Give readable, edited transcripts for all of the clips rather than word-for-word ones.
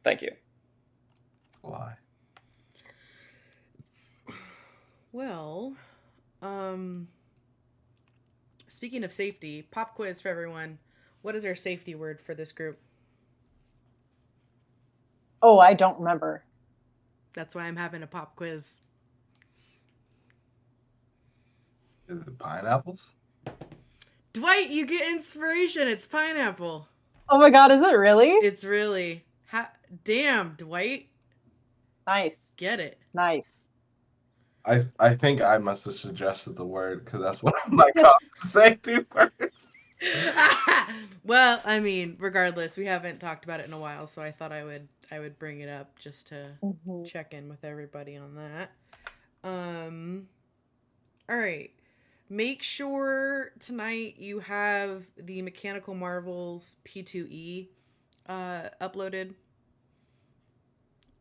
Thank you. Why? Well, um, speaking of safety, pop quiz for everyone. What is our safety word for this group? Oh, I don't remember. That's why I'm having a pop quiz. Is it pineapples? Dwight, you get inspiration. It's pineapple. Oh my God, is it really? It's really. Damn, Dwight. Nice. Get it. Nice. I think I must have suggested the word because that's what my comments say too first. Well, I mean, regardless, we haven't talked about it in a while, so I thought I would bring it up just to check in with everybody on that. All right. Make sure tonight you have the Mechanical Marvels P2E uploaded.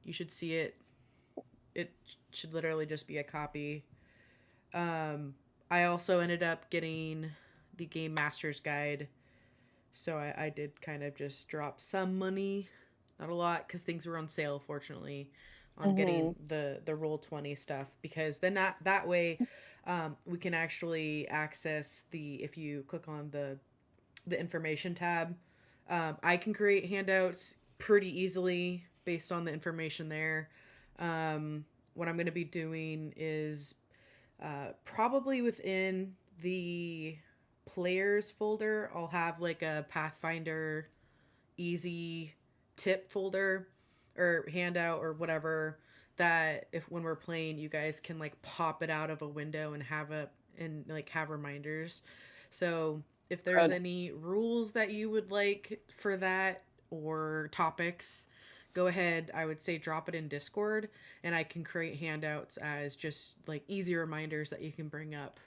You should see it. It should literally just be a copy. I also ended up getting the Game Master's Guide. So I did kind of just drop some money, not a lot, because things were on sale, fortunately, on getting the Roll20 stuff. Because then that way, we can actually access if you click on the information tab, I can create handouts pretty easily based on the information there. What I'm going to be doing is probably within the players folder, I'll have like a Pathfinder easy tip folder or handout or whatever, that if when we're playing, you guys can like pop it out of a window and have reminders. So if there's any rules that you would like for that or topics, go ahead. I would say drop it in Discord, and I can create handouts as just like easy reminders that you can bring up,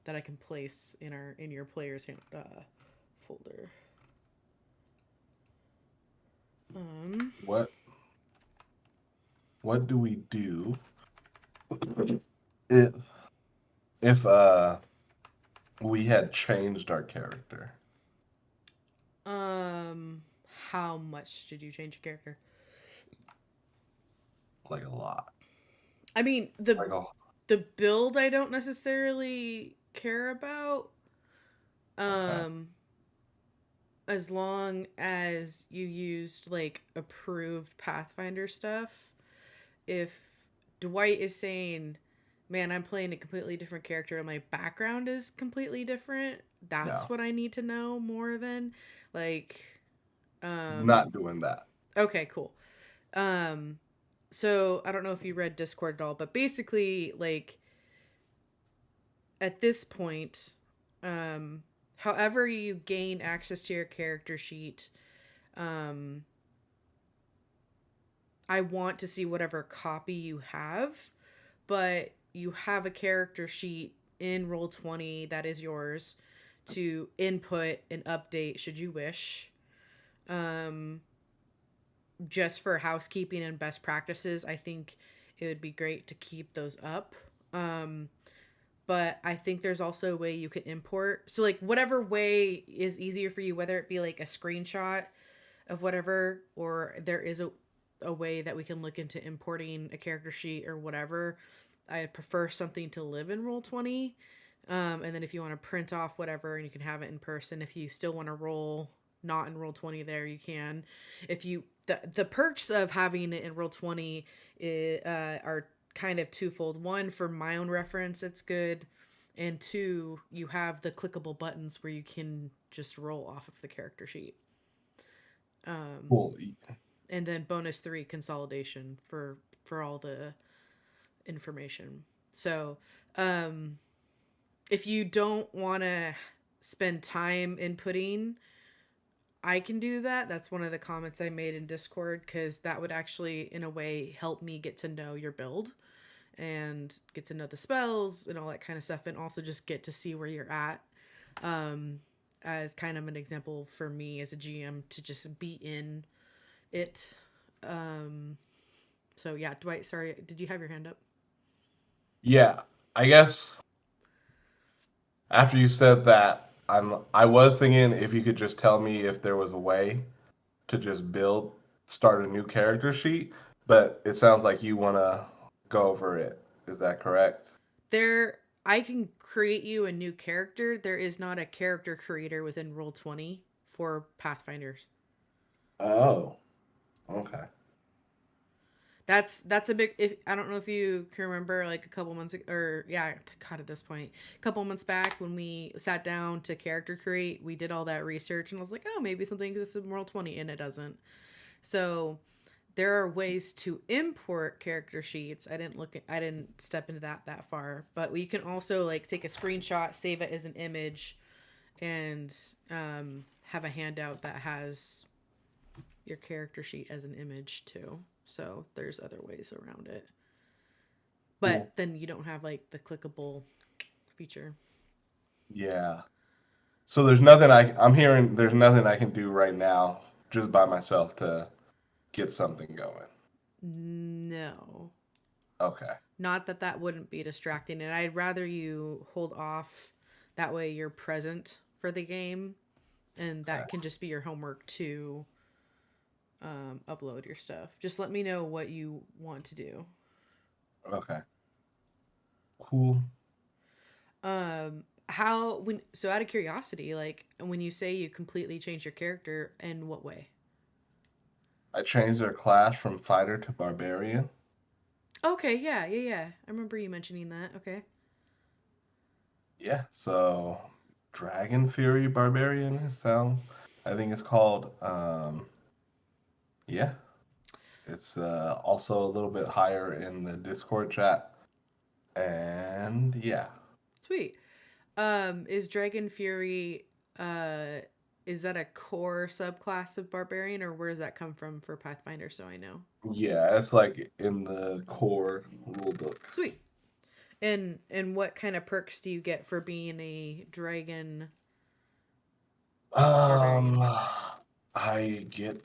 that I can place in your players folder. What do we do if we had changed our character? How much did you change your character? Like a lot. I mean, the build I don't necessarily care about. Okay. As long as you used like approved Pathfinder stuff. If Dwight is saying, man, I'm playing a completely different character and my background is completely different, that's what I need to know more than like not doing that. Okay, cool. So I don't know if you read Discord at all, but basically like at this point, however you gain access to your character sheet, I want to see whatever copy you have, but you have a character sheet in Roll20 that is yours to input and update should you wish. Just for housekeeping and best practices, I think it would be great to keep those up. But I think there's also a way you can import. So like whatever way is easier for you, whether it be like a screenshot of whatever, or there is a way that we can look into importing a character sheet or whatever. I prefer something to live in Roll20. And then if you want to print off whatever and you can have it in person, if you still want to roll not in Roll20 there, you can. If you the perks of having it in Roll20 are kind of twofold. One, for my own reference, it's good. And two, you have the clickable buttons where you can just roll off of the character sheet. Cool. And then bonus 3, consolidation for all the information. So if you don't want to spend time inputting, I can do that. That's one of the comments I made in Discord, because that would actually in a way help me get to know your build and get to know the spells and all that kind of stuff, and also just get to see where you're at, as kind of an example for me as a GM to just be in it. So yeah, Dwight, sorry, did you have your hand up? Yeah, I guess after you said that, I was thinking if you could just tell me if there was a way to just build start a new character sheet, but it sounds like you want to go over it. Is that correct? There, I can create you a new character. There is not a character creator within Roll20 for Pathfinders. Oh, okay. That's a big. If I don't know if you can remember, like a couple months or yeah, God, at this point, a couple months back when we sat down to character create, we did all that research, and I was like, oh, maybe something exists in Roll20, and it doesn't. So there are ways to import character sheets. I didn't step into that far, but we can also like take a screenshot, save it as an image, and have a handout that has your character sheet as an image too. So there's other ways around it. But Cool. then you don't have like the clickable feature. Yeah. So there's nothing I'm hearing there's nothing I can do right now just by myself to get something going. No. Okay. Not that that wouldn't be distracting, and I'd rather you hold off. That way you're present for the game, and Okay. that can just be your homework to upload your stuff. Just let me know what you want to do. Okay. Cool. How when so out of curiosity, like when you say you completely change your character, in what way? I changed their class from fighter to barbarian. Okay, yeah. I remember you mentioning that. Okay. Yeah. So Dragon Fury Barbarian sound I think it's called. Yeah. It's also a little bit higher in the Discord chat. And yeah. Sweet. Is Dragon Fury uh is that a core subclass of barbarian, or where does that come from for Pathfinder, so I know? Yeah, it's like in the core rule book. Sweet. And what kind of perks do you get for being a dragon Um, barbarian? I get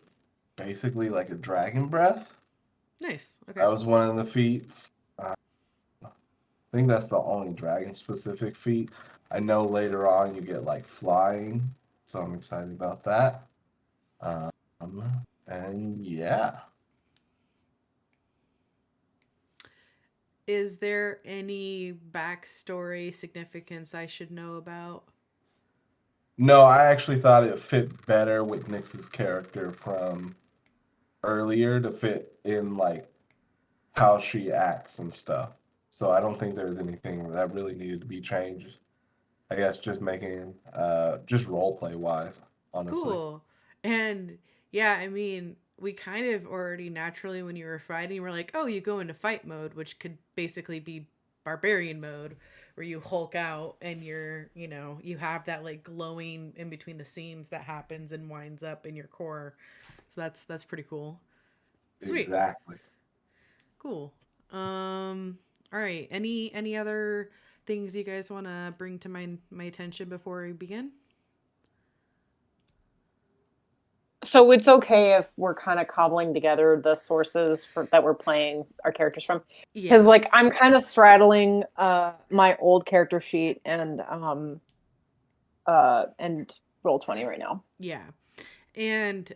basically like a dragon breath. Nice. Okay. That was one of the feats. I think that's the only dragon specific feat. I know later on you get like flying, so I'm excited about that. Um, and yeah. Is there any backstory significance I should know about? No, I actually thought it fit better with Nyx's character from earlier to fit in like how she acts and stuff. So I don't think there's anything that really needed to be changed. I guess just making just role play wise, honestly. Cool. And yeah, I mean, we kind of already naturally, when you were fighting, we're like, oh, you go into fight mode, which could basically be barbarian mode, where you hulk out and you have that like glowing in between the seams that happens and winds up in your core. So that's pretty cool. Sweet. Exactly. Cool. All right. Any other things you guys want to bring to my attention before we begin? So it's okay if we're kind of cobbling together the sources for that we're playing our characters from, because Yeah. like I'm kind of straddling my old character sheet and Roll20 right now. Yeah. And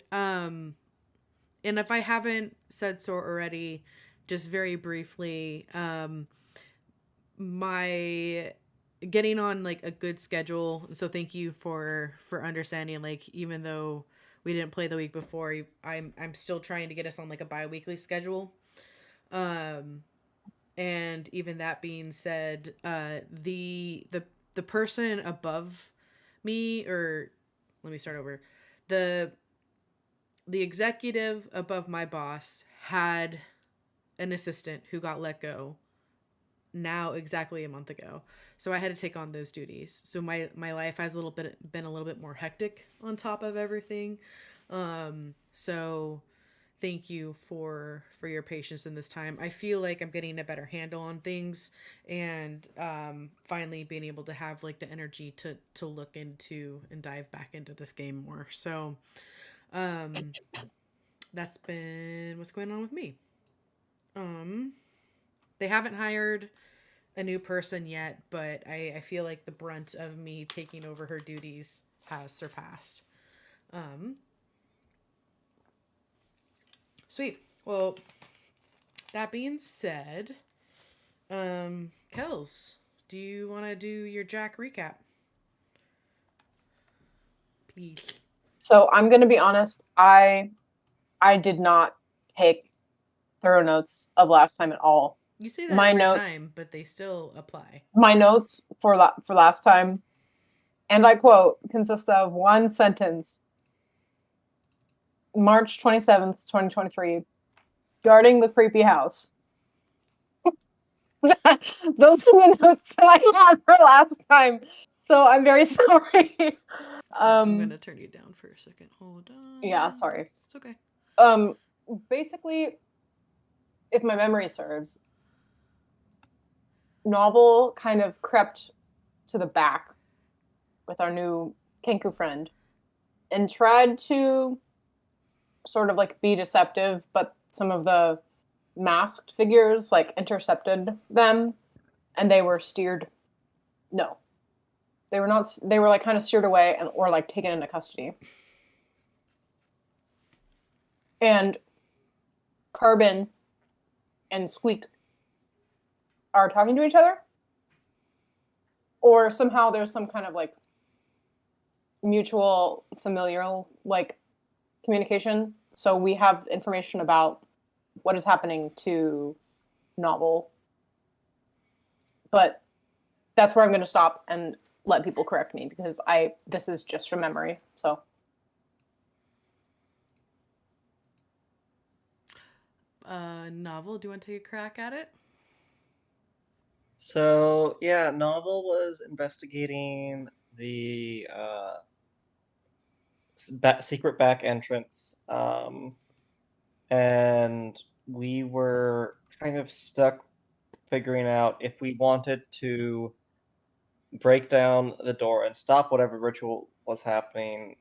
if I haven't said so already, just very briefly, my getting on like a good schedule. So thank you for understanding. Like even though we didn't play the week before, I'm still trying to get us on like a bi-weekly schedule. Um, and even that being said, the person above me, or let me start over. The the executive above my boss had an assistant who got let go now exactly a month ago. So I had to take on those duties. So my life has been a little bit more hectic on top of everything. So thank you for your patience in this time. I feel like I'm getting a better handle on things, and finally being able to have like the energy to look into and dive back into this game more. So that's been what's going on with me. Um, they haven't hired a new person yet, but I feel like the brunt of me taking over her duties has surpassed. Um, Sweet. Well, that being said, Kels, do you want to do your Jack recap? Please. So I'm going to be honest. I did not take thorough notes of last time at all. You say that My every notes, time, but they still apply. my notes for last time, and I quote, consist of one sentence. March 27th, 2023. Guarding the creepy house. Those are the notes that I had for last time. So I'm very sorry. I'm going to turn you down for a second. Hold on. Yeah, sorry. It's okay. Basically, if my memory serves, Novel kind of crept to the back with our new Kenku friend and tried to sort of like be deceptive, but some of the masked figures like intercepted them and they were steered. No, they were not. They were like kind of steered away and or like taken into custody. And Carbon and Squeak are talking to each other, or somehow there's some kind of like mutual familial like communication. So we have information about what is happening to Novel. But that's where I'm going to stop and let people correct me because this is just from memory. So Novel, do you want to take a crack at it? So yeah, Novel was investigating the secret back entrance, and we were kind of stuck figuring out if we wanted to break down the door and stop whatever ritual was happening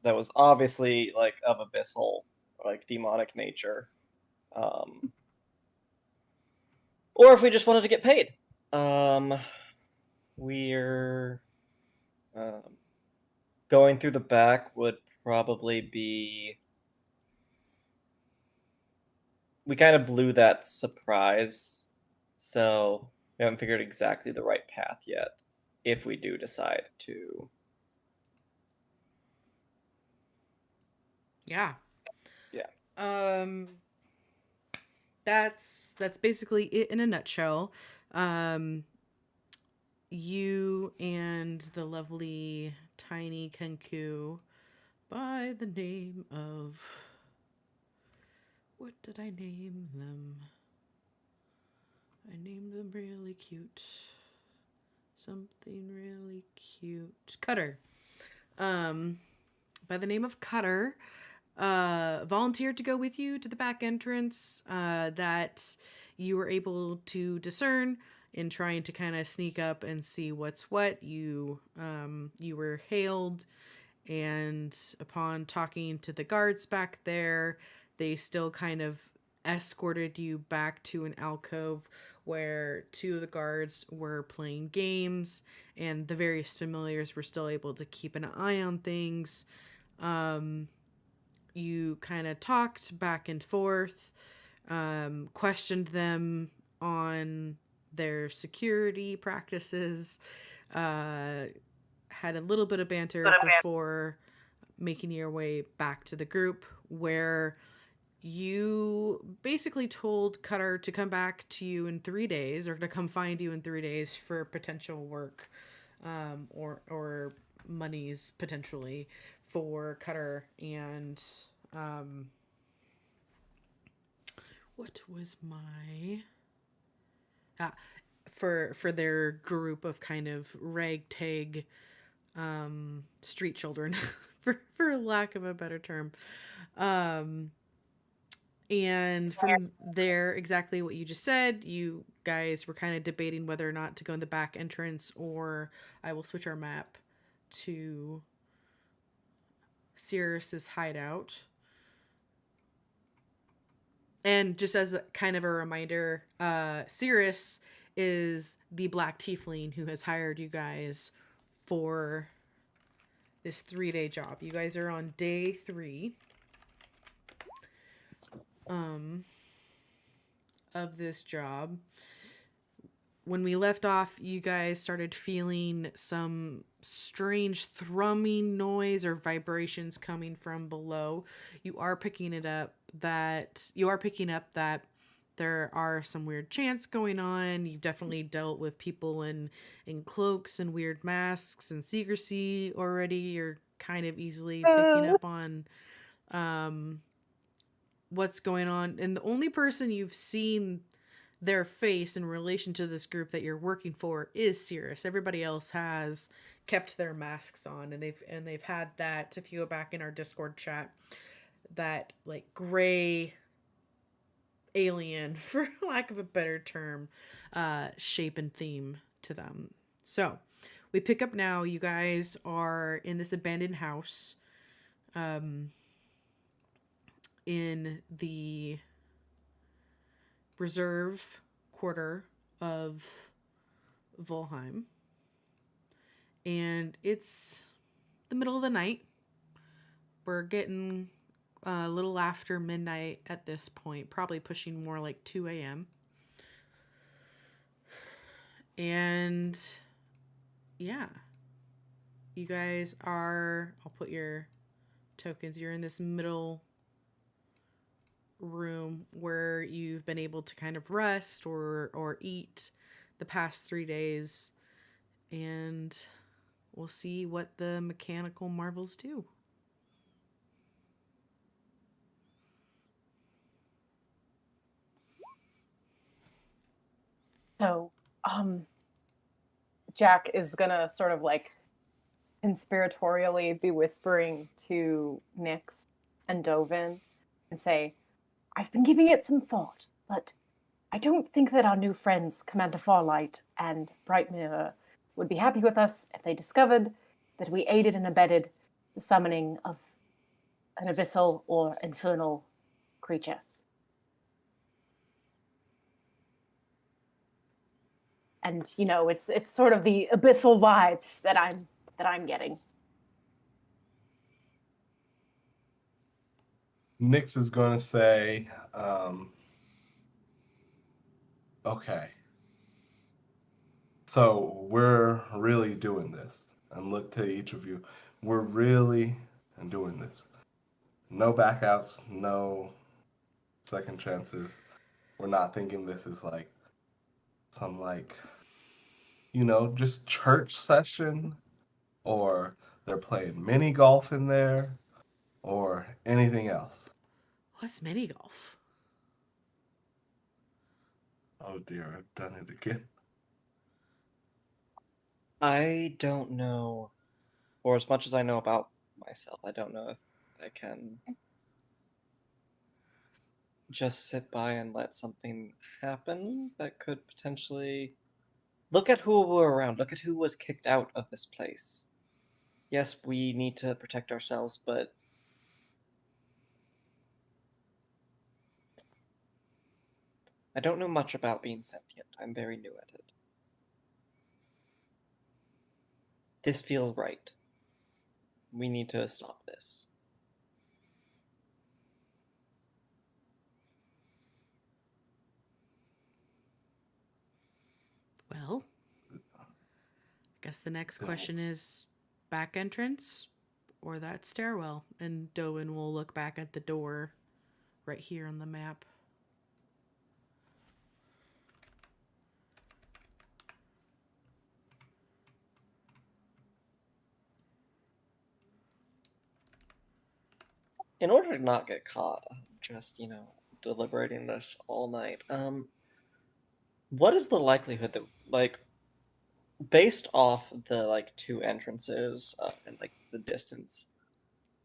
that was obviously like of abyssal, like demonic nature, or if we just wanted to get paid. We're going through the back would probably be. We kind of blew that surprise, so we haven't figured exactly the right path yet. If we do decide to, Yeah. yeah. That's basically it in a nutshell. You and the lovely tiny Kenku by the name of, what did I name them? I named them really cute. Something really cute. Cutter. By the name of Cutter, volunteered to go with you to the back entrance that you were able to discern in trying to kind of sneak up and see what's what. You were hailed, and upon talking to the guards back there, they still kind of escorted you back to an alcove where two of the guards were playing games and the various familiars were still able to keep an eye on things. You kind of talked back and forth, questioned them on their security practices, had a little bit of banter before making your way back to the group, where you basically told Cutter to come back to you in 3 days, or to come find you in 3 days for potential work, or monies potentially for Cutter and what was my for their group of kind of ragtag street children for lack of a better term. And from there, exactly what you just said, you guys were kind of debating whether or not to go in the back entrance, or I will switch our map to Sirius's hideout. And just as kind of a reminder, Sirius is the black tiefling who has hired you guys for this 3-day job. You guys are on day 3. um, of this job. When we left off, you guys started feeling some strange thrumming noise or vibrations coming from below. You are picking up that there are some weird chants going on. You've definitely dealt with people in cloaks and weird masks and secrecy already. You're kind of easily picking up on um what's going on. And the only person you've seen their face in relation to this group that you're working for is Cirrus. Everybody else has kept their masks on, and they've had that, if you go back in our Discord chat, that like gray alien, for lack of a better term, shape and theme to them. So we pick up now. You guys are in this abandoned house, in the reserve quarter of Volheim. And it's the middle of the night. We're getting a little after midnight at this point, probably pushing more like 2 a.m. And yeah, you guys are, I'll put your tokens, you're in this middle room where you've been able to kind of rest or eat the past 3 days, and we'll see what the mechanical marvels do. So, Jack is gonna sort of like conspiratorially be whispering to Nyx and Dovin and say, I've been giving it some thought, but I don't think that our new friends, Commander Farlight and Brightmere, would be happy with us if they discovered that we aided and abetted the summoning of an abyssal or infernal creature. And you know, it's sort of the abyssal vibes that I'm getting. Nyx is going to say, okay, so we're really doing this. And look to each of you. We're really doing this. No backouts, no second chances. We're not thinking this is like some like, just church session, or they're playing mini golf in there, or anything else. What's mini golf? Oh dear, I've done it again. I don't know, or as much as I know about myself, I don't know if I can just sit by and let something happen that could potentially... Look at who were around. Look at who was kicked out of this place. Yes, we need to protect ourselves, but I don't know much about being sentient. I'm very new at it. This feels right. We need to stop this. Well, I guess the next question is back entrance or that stairwell. And Doan will look back at the door right here on the map. In order to not get caught, just, deliberating this all night, what is the likelihood that, like, based off the, like, two entrances and, like, the distance,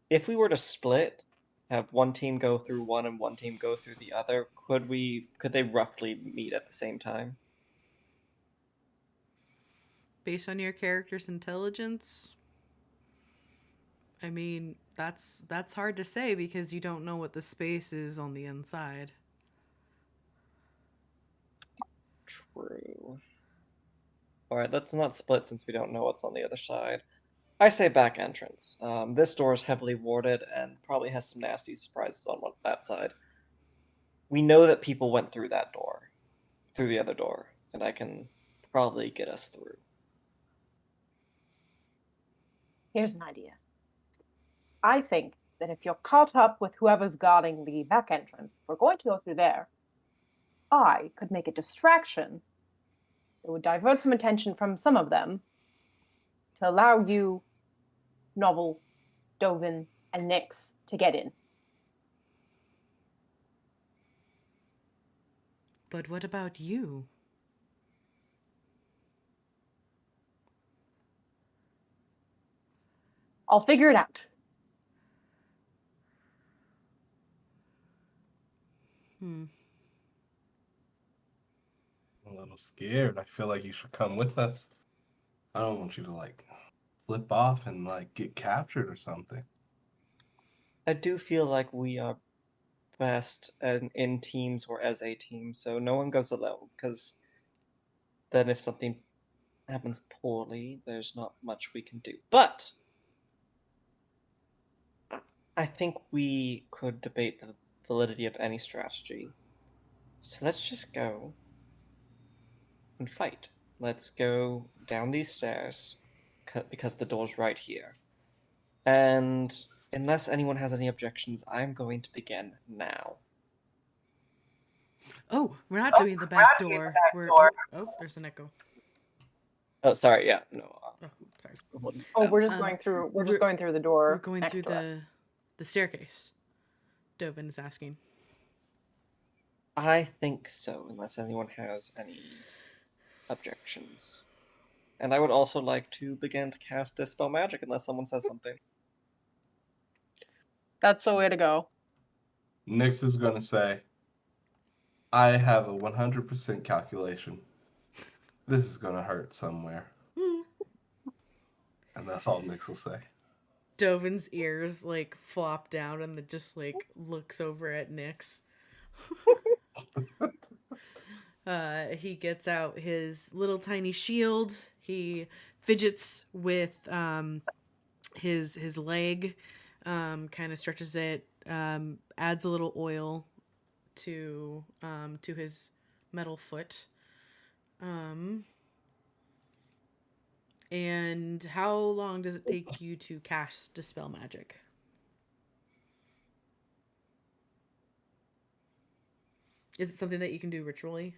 if we were to split, have one team go through one and one team go through the other, could they roughly meet at the same time? Based on your character's intelligence, I mean, that's hard to say because you don't know what the space is on the inside. True. Alright, let's not split since we don't know what's on the other side. I say back entrance. This door is heavily warded and probably has some nasty surprises on that side. we know that people went through that door, through the other door, and I can probably get us through. Here's an idea. I think that if you're caught up with whoever's guarding the back entrance, if we're going to go through there, I could make a distraction that would divert some attention from some of them to allow you, Novel, Dovin, and Nyx to get in. But what about you? I'll figure it out. Hmm. I'm a little scared. I feel like you should come with us. I don't want you to like flip off and like get captured or something. I do feel like we are best in teams or as a team, so no one goes alone, because then if something happens poorly, there's not much we can do. But I think we could debate the validity of any strategy. So let's just go and fight. Let's go down these stairs, because the door's right here. And unless anyone has any objections, I'm going to begin now. Oh, we're not doing the back door. There's an echo. Oh, sorry. Yeah, no. Oh, sorry. Oh, we're just Um, going through. We're we're- just going through the door. We're going next through to us. the staircase. Dovin is asking. I think so, unless anyone has any objections. And I would also like to begin to cast Dispel Magic, unless someone says something. That's the way to go. Nyx is gonna say, I have a 100% calculation. This is gonna hurt somewhere. And that's all Nyx will say. Dovin's ears like flop down and then just like looks over at Nyx. He gets out his little tiny shield. He fidgets with his leg, kind of stretches it, adds a little oil to his metal foot. And how long does it take you to cast Dispel Magic? Is it something that you can do ritually?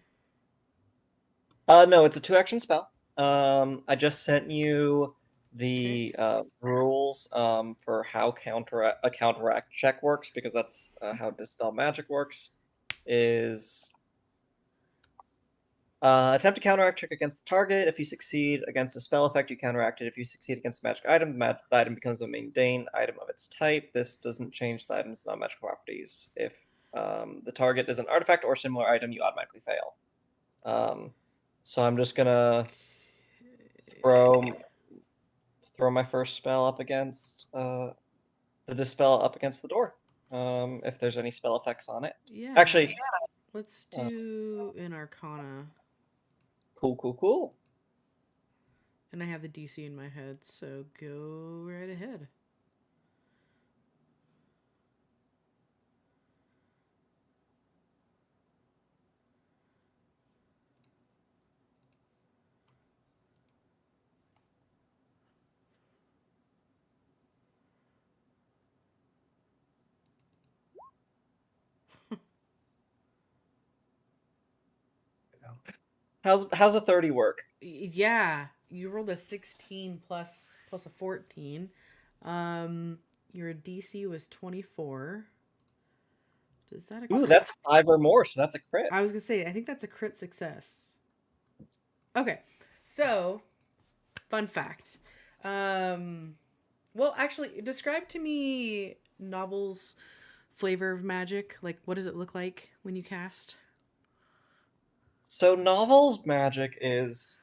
No, it's a 2-action spell. I just sent you the rules for how a counteract check works, because that's how Dispel Magic works. Is attempt to counteract check against the target. If you succeed against a spell effect, you counteract it. If you succeed against a magic item, the item becomes a mundane item of its type. This doesn't change the item's non-magical properties. If the target is an artifact or similar item, you automatically fail. So I'm just gonna throw my first spell up against the dispel up against the door. If there's any spell effects on it. Yeah. Actually, let's do an Arcana. Cool. And I have the DC in my head, so go right ahead. How's a 30 work? Yeah, you rolled a 16 plus a 14. Your DC was 24. Does that Ooh, that's 5 or more, so that's a crit. I was gonna say, I think that's a crit success. Okay, so fun fact. Well, actually, describe to me Novel's flavor of magic. Like, what does it look like when you cast? So Novel's magic is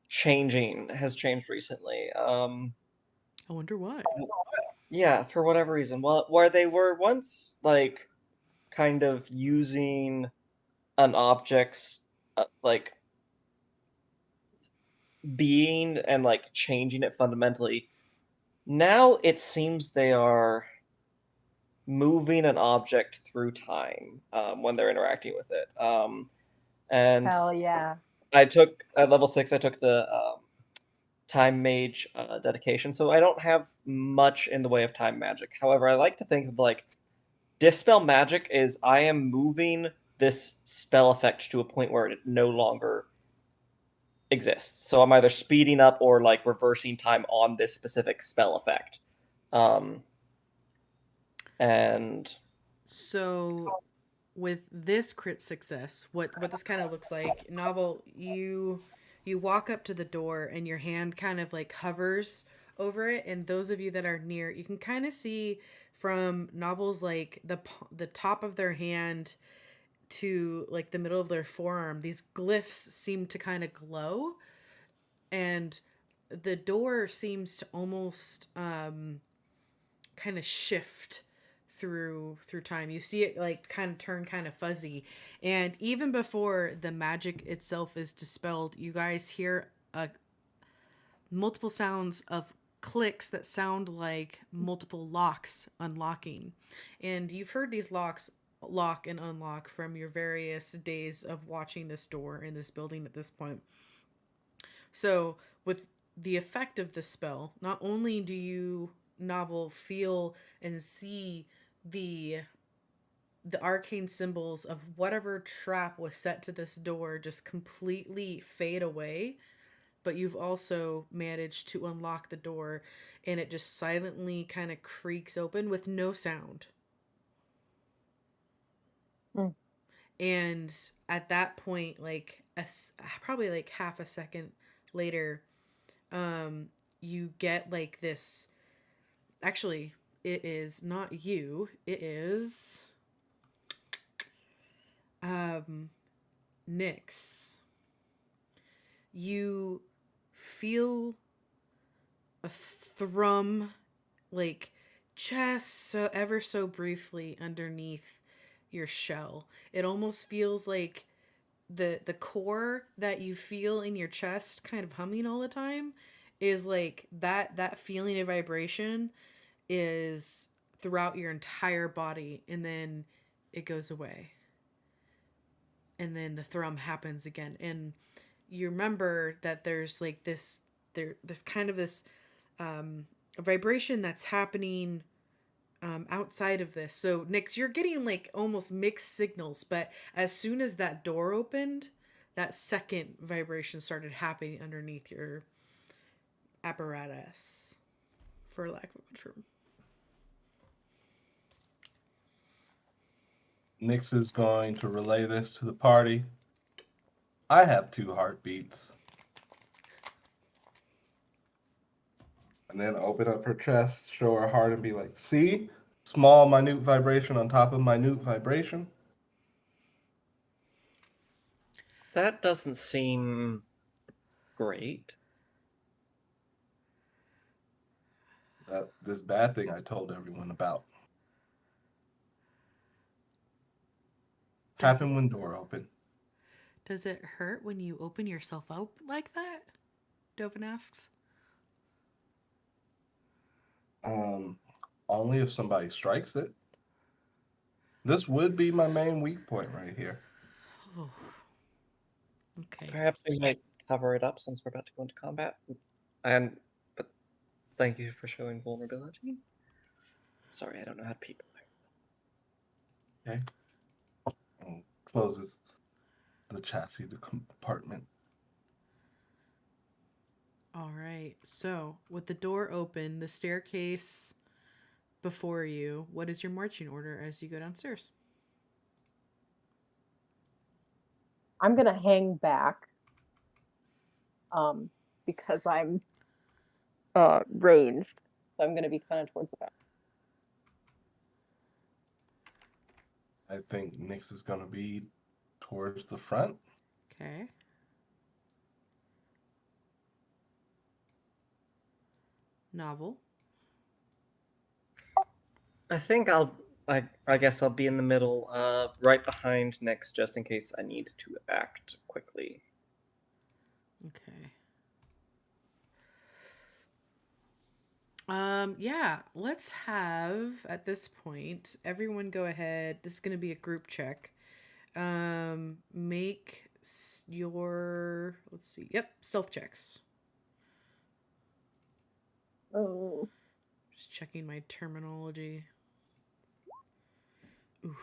has changed recently. I wonder why. Yeah, for whatever reason. Well, where they were once like kind of using an object's like being and like changing it fundamentally. Now it seems they are moving an object through time when they're interacting with it. And Hell yeah. I took at level 6. I took the time mage dedication, so I don't have much in the way of time magic. However, I like to think of like dispel magic is I am moving this spell effect to a point where it no longer exists. So I'm either speeding up or like reversing time on this specific spell effect. And So with this crit success, what this kind of looks like, Novel, you walk up to the door and your hand kind of like hovers over it, and those of you that are near, you can kind of see from Novel's like the top of their hand to like the middle of their forearm, these glyphs seem to kind of glow, and the door seems to almost kind of shift through time. You see it like kind of turn kind of fuzzy, and even before the magic itself is dispelled, you guys hear multiple sounds of clicks that sound like multiple locks unlocking. And you've heard these locks lock and unlock from your various days of watching this door in this building at this point. So with the effect of the spell, not only do you, Novel, feel and see the arcane symbols of whatever trap was set to this door just completely fade away, but you've also managed to unlock the door, and it just silently kind of creaks open with no sound. Mm. And at that point, like probably like half a second later, you get like this. Actually, it is not you. It is Nyx. You feel a thrum, like just so ever so briefly underneath your shell. It almost feels like the core that you feel in your chest kind of humming all the time is like that feeling of vibration is throughout your entire body, and then it goes away, and then the thrum happens again, and you remember that there's like there's kind of this vibration that's happening outside of this. So Nyx, you're getting like almost mixed signals, but as soon as that door opened, that second vibration started happening underneath your apparatus, for lack of a better term. Nyx is going to relay this to the party. I have 2 heartbeats. And then open up her chest, show her heart, and be like, see? Small, minute vibration on top of minute vibration. that doesn't seem great. This bad thing I told everyone about. Happened when door open. Does it hurt when you open yourself up like that? Dovin asks. Only if somebody strikes it. This would be my main weak point right here. Oh. Okay. Perhaps we might cover it up since we're about to go into combat. But thank you for showing vulnerability. Sorry, I don't know how to people. Okay. Closes the chassis compartment. All right. So, with the door open, the staircase before you, what is your marching order as you go downstairs? I'm gonna hang back, because I'm ranged, so I'm gonna be kind of towards the back. I think Nyx is going to be towards the front. Okay. Novel. I think I guess I'll be in the middle, right behind Nyx, just in case I need to act quickly. Okay. Yeah, let's have at this point everyone go ahead. This is going to be a group check. Make your, let's see. Yep, stealth checks. Oh. Just checking my terminology. Oof.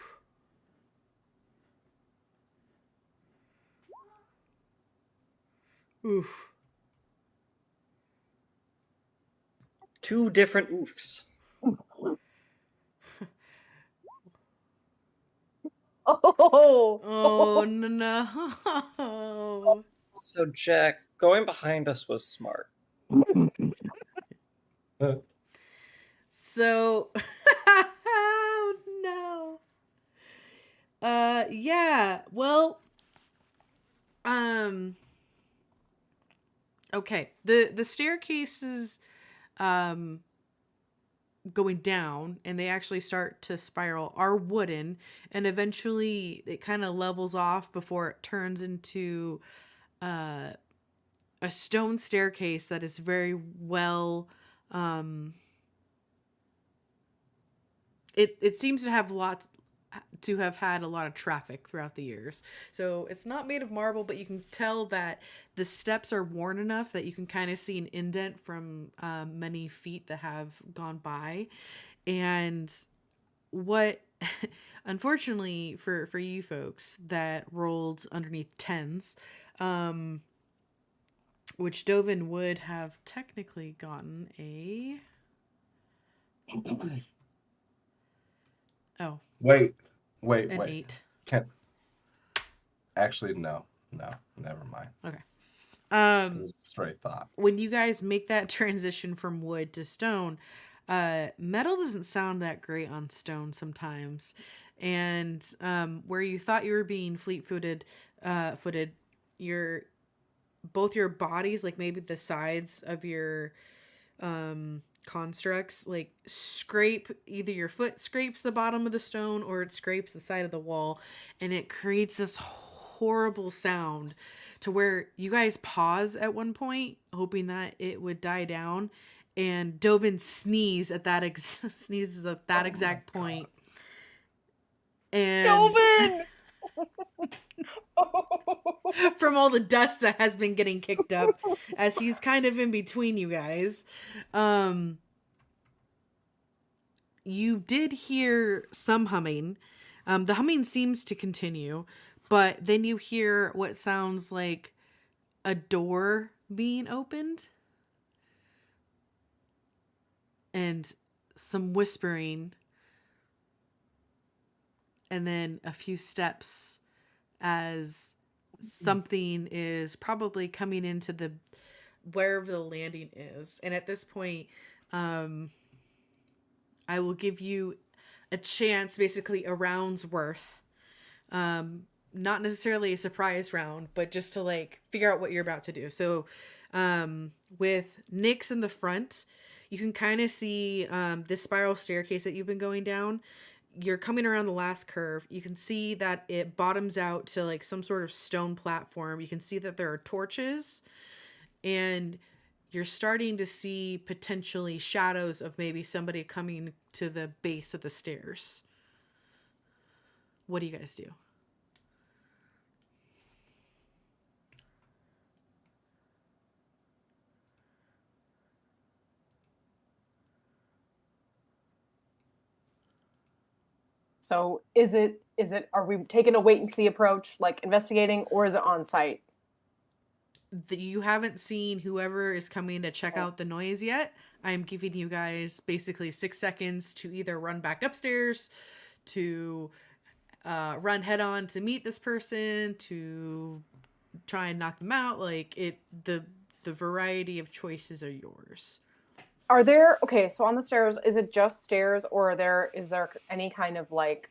Oof. 2 different oofs. Oh. Oh no. So, Jack, going behind us was smart. So, oh no. Yeah. Well, okay. The staircases going down and they actually start to spiral are wooden, and eventually it kind of levels off before it turns into a stone staircase that is very well it seems to have had a lot of traffic throughout the years. So it's not made of marble, but you can tell that the steps are worn enough that you can kind of see an indent from many feet that have gone by. And what, unfortunately for you folks that rolled underneath tens, which Dovin would have technically gotten a. Oh, Wait. an 8. Can't actually no. Never mind. Okay. It was a stray thought. When you guys make that transition from wood to stone, metal doesn't sound that great on stone sometimes. And where you thought you were being footed, your both your bodies, like maybe the sides of your constructs, like scrape, either your foot scrapes the bottom of the stone or it scrapes the side of the wall, and it creates this horrible sound to where you guys pause at one point hoping that it would die down, and Dovin sneezes at that exact point. And Dovin! from all the dust that has been getting kicked up as he's kind of in between you guys. You did hear some humming. The humming seems to continue, but then you hear what sounds like a door being opened and some whispering, and then a few steps as something is probably coming into the wherever the landing is. And at this point, I will give you a chance, basically a round's worth. Not necessarily a surprise round, but just to like figure out what you're about to do. So with Nyx in the front, you can kind of see this spiral staircase that you've been going down. You're coming around the last curve. You can see that it bottoms out to like some sort of stone platform. You can see that there are torches, and you're starting to see potentially shadows of maybe somebody coming to the base of the stairs. What do you guys do? So is it are we taking a wait and see approach, like investigating, or is it on site? You haven't seen whoever is coming to check out the noise yet. I'm giving you guys basically 6 seconds to either run back upstairs, to run head on to meet this person, to try and knock them out. Like the variety of choices are yours. Are there, okay, so on the stairs, is it just stairs, or is there any kind of like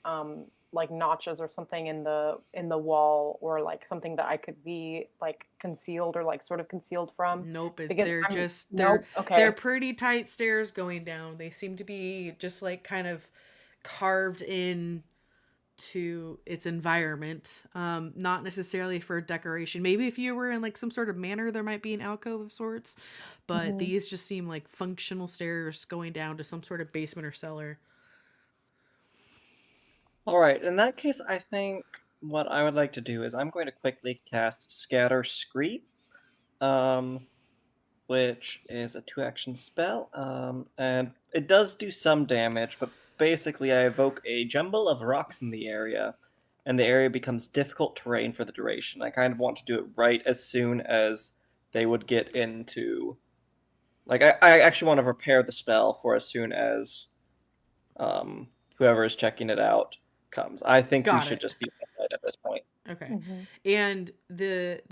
notches or something in the wall, or like something that I could be like concealed or like sort of concealed from? Nope, Because they're pretty tight stairs going down. They seem to be just like kind of carved in to its environment. Not necessarily for decoration. Maybe if you were in like some sort of manor, there might be an alcove of sorts, but these just seem like functional stairs going down to some sort of basement or cellar. All right, in that case, I think what I would like to do is I'm going to quickly cast Scatter Scream, which is a 2-action spell, and it does do some damage, but basically I evoke a jumble of rocks in the area, and the area becomes difficult terrain for the duration. I kind of want to do it right as soon as they would get into... Like, I actually want to prepare the spell for as soon as whoever is checking it out comes. I think we Got should it. just be outside at this point. Okay. And the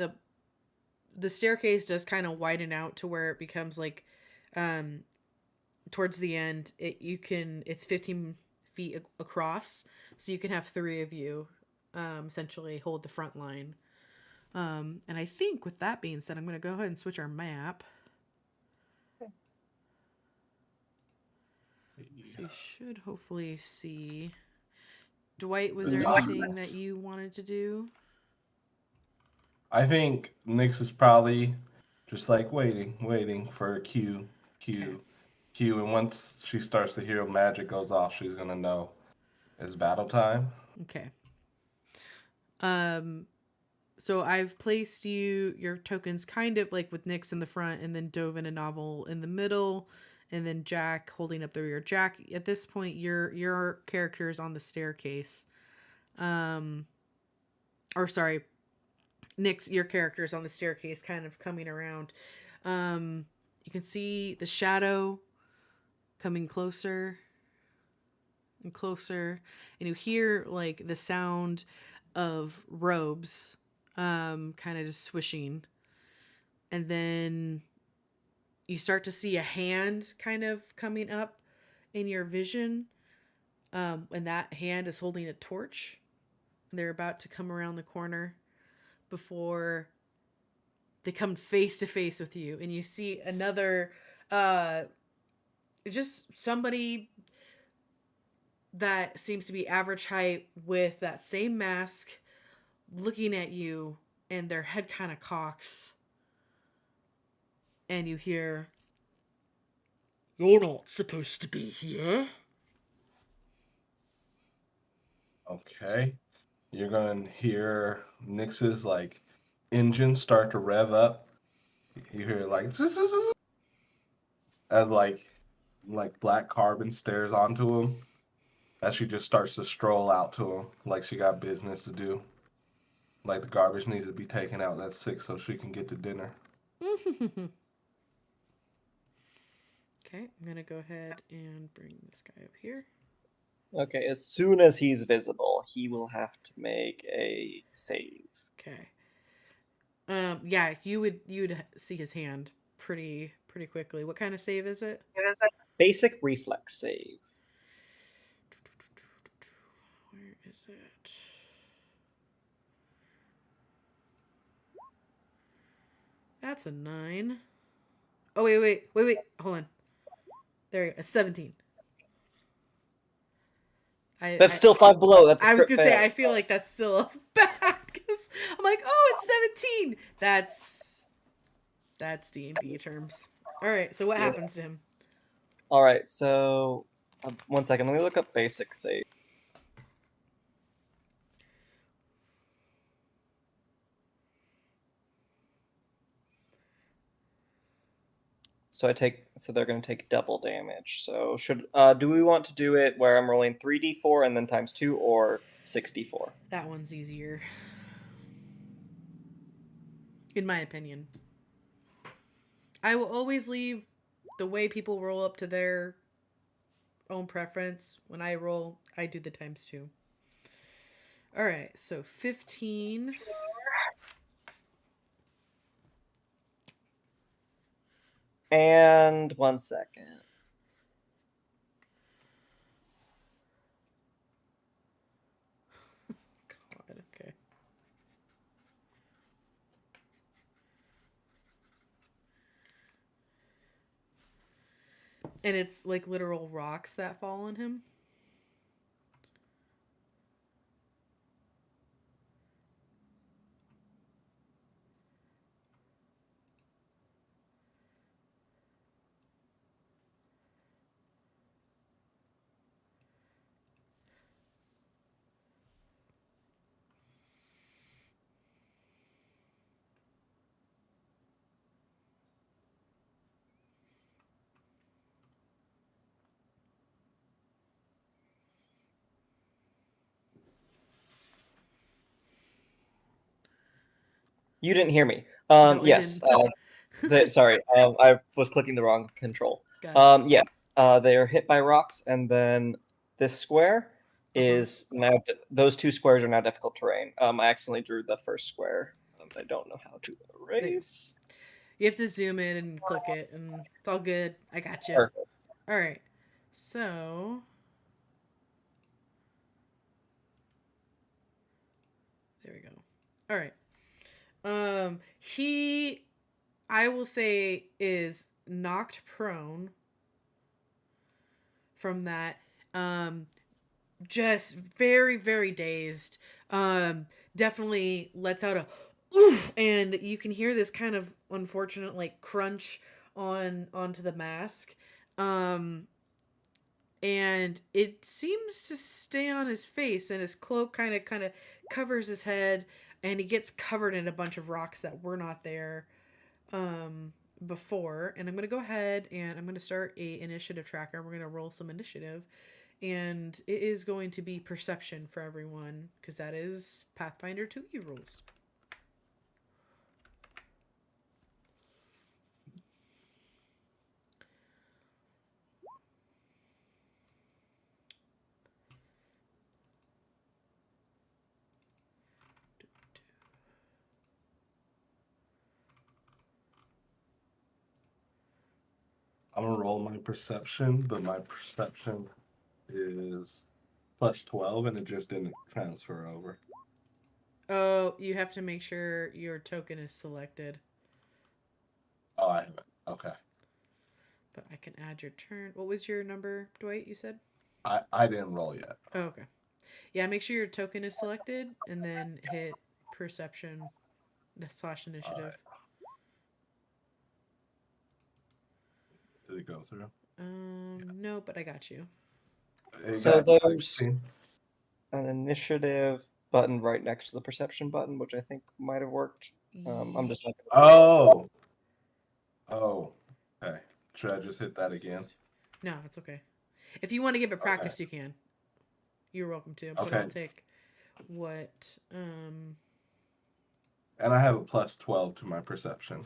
staircase does kind of widen out to where it becomes like towards the end it's 15 feet across, so you can have 3 of you essentially hold the front line. And I think with that being said, I'm going to go ahead and switch our map. So you should hopefully see. Dwight, was there anything that you wanted to do? I think Nyx is probably just like waiting for Q, and once she starts to hear magic goes off, she's gonna know it's battle time. Okay. So I've placed your tokens kind of like with Nyx in the front, and then Dovin and Novel in the middle, and then Jack holding up the rear. Jack, at this point, your character is on the staircase. Or sorry, Nyx, your character is on the staircase, kind of coming around. You can see the shadow coming closer and closer, and you hear like the sound of robes kind of just swishing, and then you start to see a hand kind of coming up in your vision, and that hand is holding a torch, and they're about to come around the corner before they come face to face with you, and you see another just somebody that seems to be average height with that same mask looking at you, and their head kind of cocks, and you hear, "You're not supposed to be here." Okay, you're gonna hear Nyx's like engine start to rev up. You hear like as like black carbon stares onto him as she just starts to stroll out to him like she got business to do. Like the garbage needs to be taken out at 6 so she can get to dinner. Okay, I'm gonna go ahead and bring this guy up here. Okay, as soon as he's visible, he will have to make a save. Okay. Yeah, you'd see his hand pretty quickly. What kind of save is it? Basic reflex save. Where is it? That's a 9. Oh, wait. Hold on. There you go. A 17. That's still 5 below. That's a I was crit gonna say, fail. I feel like that's still bad because I'm like, oh, it's 17. That's D&D terms. All right. So what happens to him? All right. So, 1 second. Let me look up basic save. So they're going to take double damage. So do we want to do it where I'm rolling 3d4 and then times 2, or 6d4? That one's easier, in my opinion. I will always leave the way people roll up to their own preference. When I roll, I do the times 2. All right, so 15. And 1 second. God, okay. And it's like literal rocks that fall on him. You didn't hear me. No, I Yes. didn't. Sorry, I was clicking the wrong control. Got it. Yes. They are hit by rocks, and then this square is now. Those two squares are now difficult terrain. I accidentally drew the first square. I don't know how to erase. You have to zoom in and click it, and it's all good. I got you. Perfect. All right. So there we go. All right. He, I will say, is knocked prone from that. Just very, very dazed. Definitely lets out a oof, and you can hear this kind of unfortunate like crunch onto the mask. And it seems to stay on his face, and his cloak kind of covers his head, and he gets covered in a bunch of rocks that were not there before. And I'm gonna go ahead and I'm gonna start a initiative tracker. We're gonna roll some initiative, and it is going to be perception for everyone because that is Pathfinder 2e rules. I'm gonna roll my perception, but my perception is plus 12, and it just didn't transfer over. Oh, you have to make sure your token is selected. Oh, I haven't. Okay. But I can add your turn. What was your number, Dwight, you said? I didn't roll yet. Oh, okay. Yeah, make sure your token is selected and then hit perception / initiative. Right. Did it go through? No, but I got you. So got there's 16. an initiative button right next to the perception button, which I think might have worked. I'm just not. Oh. Oh. Okay. Should I just hit that again? No, it's okay. If you want to give it practice, you can. You're welcome to. But Okay. I'll take what. And I have a plus 12 to my perception.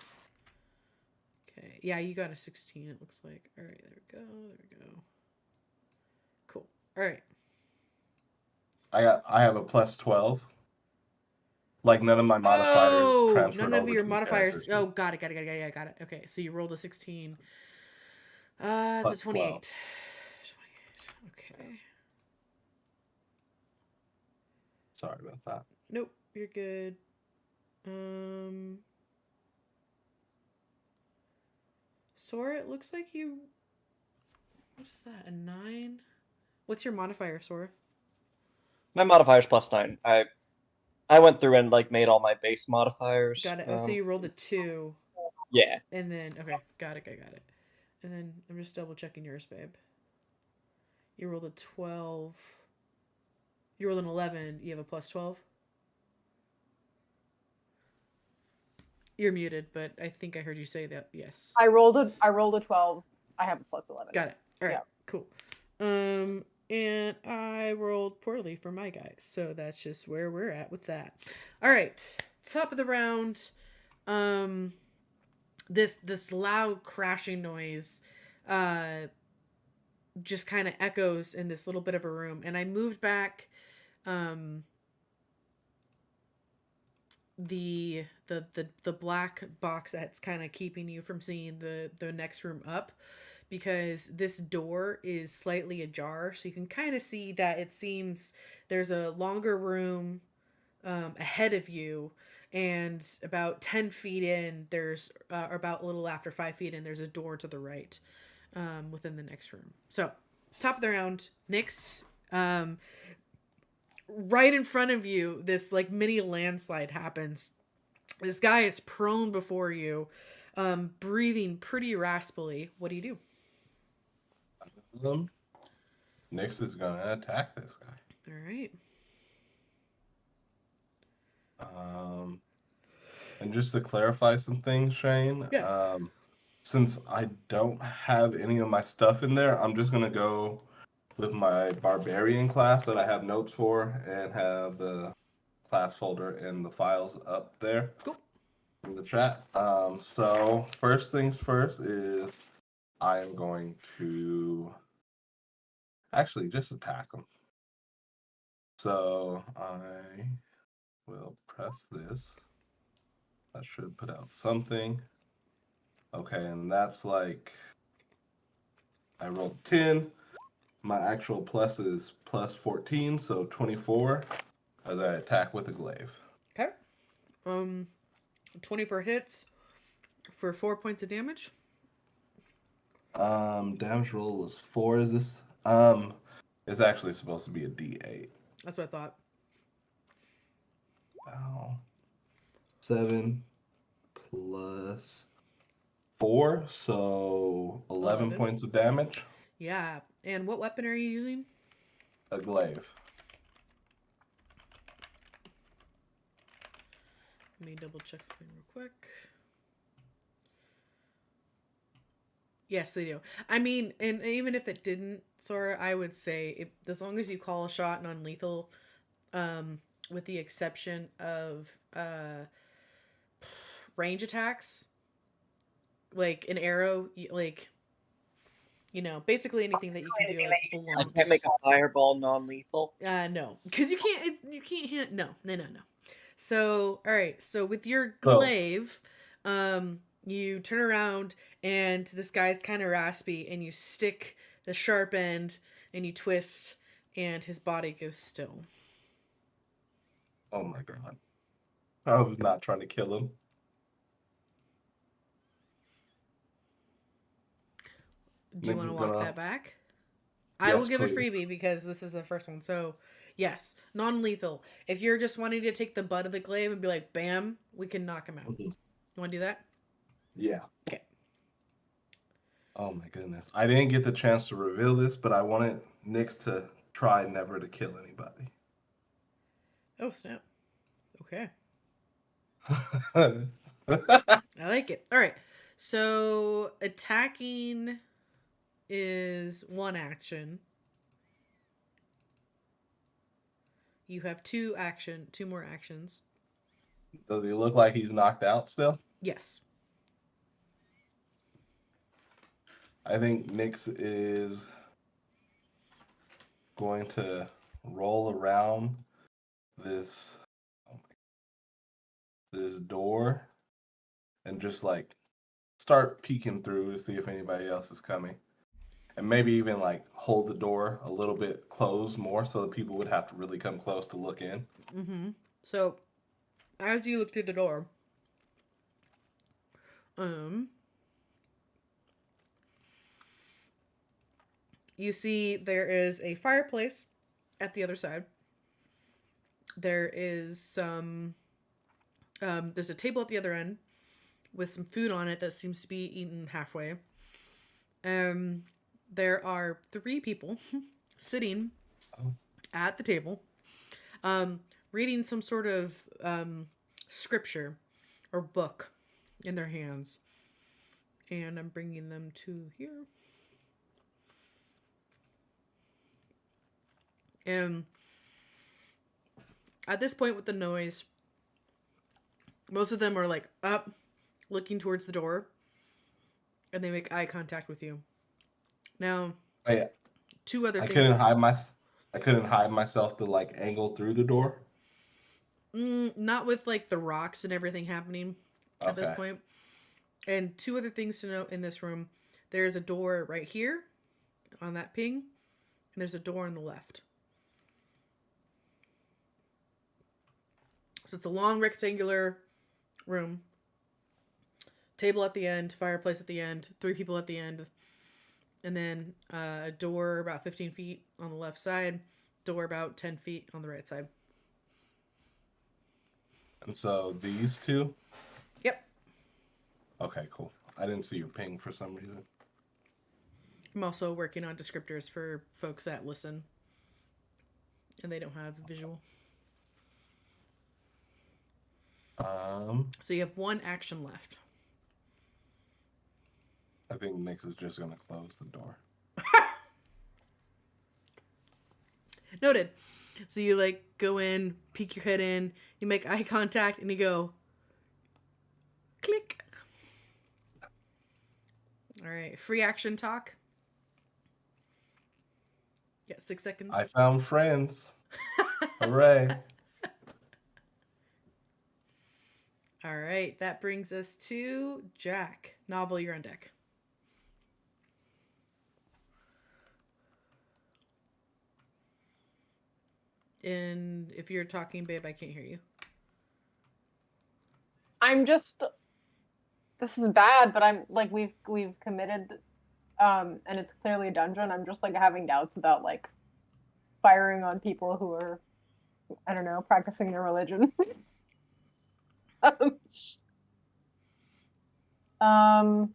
Okay. Yeah, you got a 16. It looks like. All right. There we go. There we go. Cool. All right. I have a plus 12. Like none of my modifiers transferred none of over your to the modifiers. characters. Oh, got it. Yeah, got it. Okay, so you rolled a 16. It's Plus a 28. 12. 28. Okay. Sorry about that. Nope, you're good. Sora, it looks like you. What is that? A 9? What's your modifier, Sora? My modifier's +9. I went through and like made all my base modifiers. Got it. Oh, so you rolled a 2. Yeah. And then okay, got it. And then I'm just double checking yours, babe. You rolled a 12. You rolled an 11. You have a plus 12. You're muted, but I think I heard you say that. Yes. I rolled a 12. I have a plus 11. Got it. All right. Yeah. Cool. And I rolled poorly for my guy, so that's just where we're at with that. All right. Top of the round. This loud crashing noise just kind of echoes in this little bit of a room, and I moved back the black box that's kind of keeping you from seeing the next room up, because this door is slightly ajar, so you can kind of see that it seems there's a longer room ahead of you, and about 10 feet in there's or about a little after 5 feet in there's a door to the right within the next room. So top of the round, Nyx, right in front of you, this like mini landslide happens. This guy is prone before you, breathing pretty raspily. What do you do? Nyx is gonna attack this guy. All right. And just to clarify some things, Shane, Yeah. Since I don't have any of my stuff in there, I'm just gonna go with my barbarian class that I have notes for and have the class folder and the files up there. Cool. in the chat. So first things first is I am going to actually just attack him. So I will press this. That should put out something. Okay, and that's like I rolled 10. My actual plus is plus 14, so 24 as I attack with a glaive. Okay. 24 hits for 4 points of damage. Damage roll was 4. Is this? It's actually supposed to be a D8. That's what I thought. Wow. 7 plus 4, so 11 points of damage. Yeah. And what weapon are you using? A glaive. Let me double check something real quick. Yes, they do. I mean, and even if it didn't, Sora, I would say as long as you call a shot non-lethal, with the exception of range attacks, like an arrow, like basically anything that you can do like I blunt. can't make a fireball non-lethal. No, because you can't hit. No. So, all right. So with your glaive, you turn around and this guy's kind of raspy, and you stick the sharp end and you twist, and his body goes still. Oh my god. I was not trying to kill him. Do you want to walk that back? Yes, I will give please. a freebie because this is the first one. So, yes, non-lethal. If you're just wanting to take the butt of the glaive and be like, bam, we can knock him out. You want to do that? Yeah. Okay. Oh my goodness. I didn't get the chance to reveal this, but I wanted Nyx to try never to kill anybody. Oh, snap. Okay. I I like it. All right. So, attacking is one action. You have two more actions. Does he look like he's knocked out still? Yes. I think Nyx is going to roll around this this door and just like start peeking through to see if anybody else is coming. And maybe even like hold the door a little bit closed more so that people would have to really come close to look in. Mm-hmm. So, as you look through the door, you see there is a fireplace at the other side. There is some there's a table at the other end with some food on it that seems to be eaten halfway. There are 3 people sitting at the table, reading some sort of scripture or book in their hands. And I'm bringing them to here. And at this point with the noise, most of them are like up, looking towards the door, and they make eye contact with you. Now, Wait, 2 other I things. couldn't hide myself to like angle through the door. Not with like the rocks and everything happening at this point. And 2 other things to note in this room. There's a door right here on that ping, and there's a door on the left. So it's a long rectangular room. Table at the end, fireplace at the end, 3 people at the end, and then a door about 15 feet on the left side, door about 10 feet on the right side. And so these 2? Yep. Okay, cool. I didn't see your ping for some reason. I'm also working on descriptors for folks that listen and they don't have visual. So you have 1 action left. I think Nyx is just gonna close the door. Noted. So you like go in, peek your head in, you make eye contact, and you go, Click. All right. Free action talk. Yeah, 6 seconds. I found friends. Hooray. All right. That brings us to Jack. Novel, you're on deck. And if you're talking, babe, I can't hear you. I'm just. This is bad, but I'm like we've committed, and it's clearly a dungeon. I'm just like having doubts about like firing on people who are, I don't know, practicing their religion. um.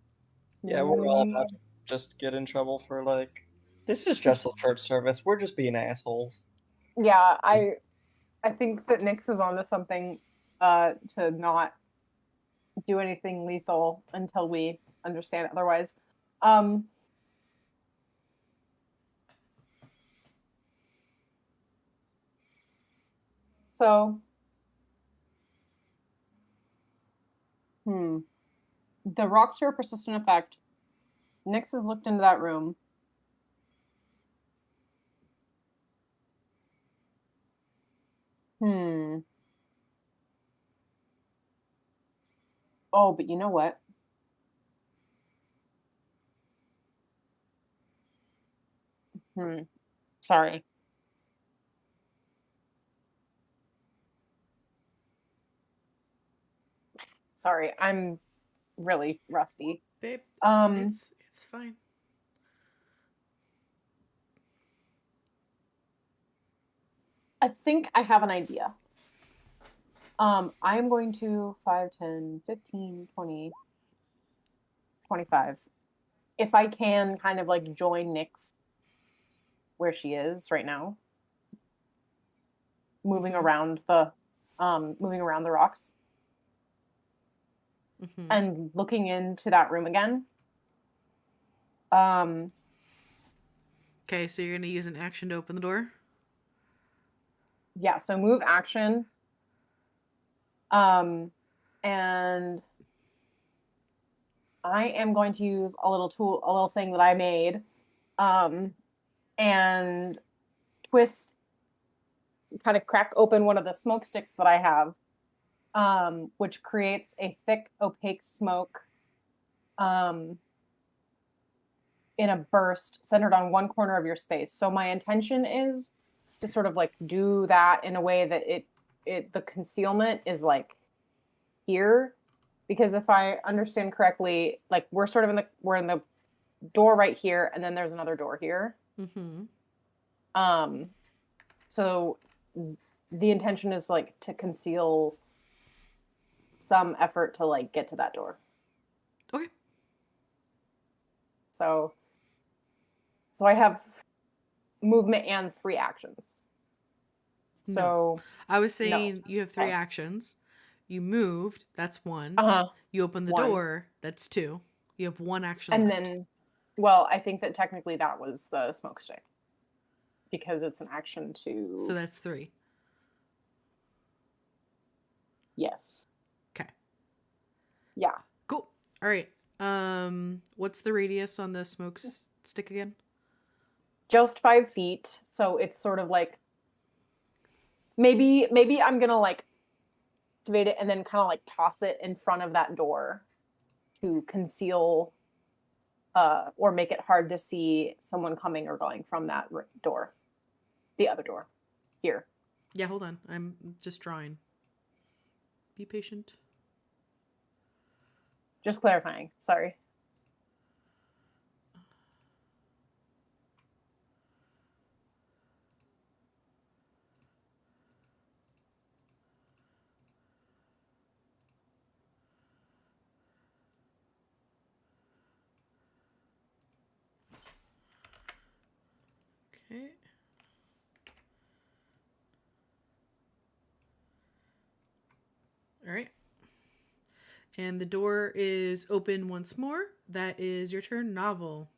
Yeah, we're all about to just get in trouble for like, this is just a church service. We're just being assholes. Yeah, I think that Nyx is onto something. To not do anything lethal until we understand otherwise. So, the rocks are a persistent effect. Nyx has looked into that room. Oh, but you know what? Sorry. Sorry, I'm really rusty. Babe, it's fine. I think I have an idea. I'm going to 5, 10, 15, 20, 25. If I can kind of like join Nyx where she is right now, moving around the rocks and looking into that room again. Okay, so you're gonna use an action to open the door? Yeah, so move action. And I am going to use a little thing that I made, and twist, kind of crack open one of the smoke sticks that I have, which creates a thick, opaque smoke, in a burst centered on one corner of your space. So my intention is to sort of like do that in a way that the concealment is like here, because if I understand correctly, like we're in the door right here, and then there's another door here. So the intention is like to conceal some effort to like get to that door. Okay. So I have movement and 3 actions. So I was saying you have 3 actions. You moved, that's 1. You opened the 1. door, that's 2. You have 1 action and left. then, well, I think that technically that was the smoke stick, because it's an action to. So that's 3. Yes. Okay. Yeah. Cool. All right. What's the radius on the smoke stick again? Just 5 feet. So it's sort of like maybe I'm gonna like activate it and then kind of like toss it in front of that door to conceal, or make it hard to see someone coming or going from that door, the other door, here. Yeah, hold on. I'm just drawing. Be patient. Just clarifying. Sorry. Okay. All right. And the door is open once more. That is your turn, Novel.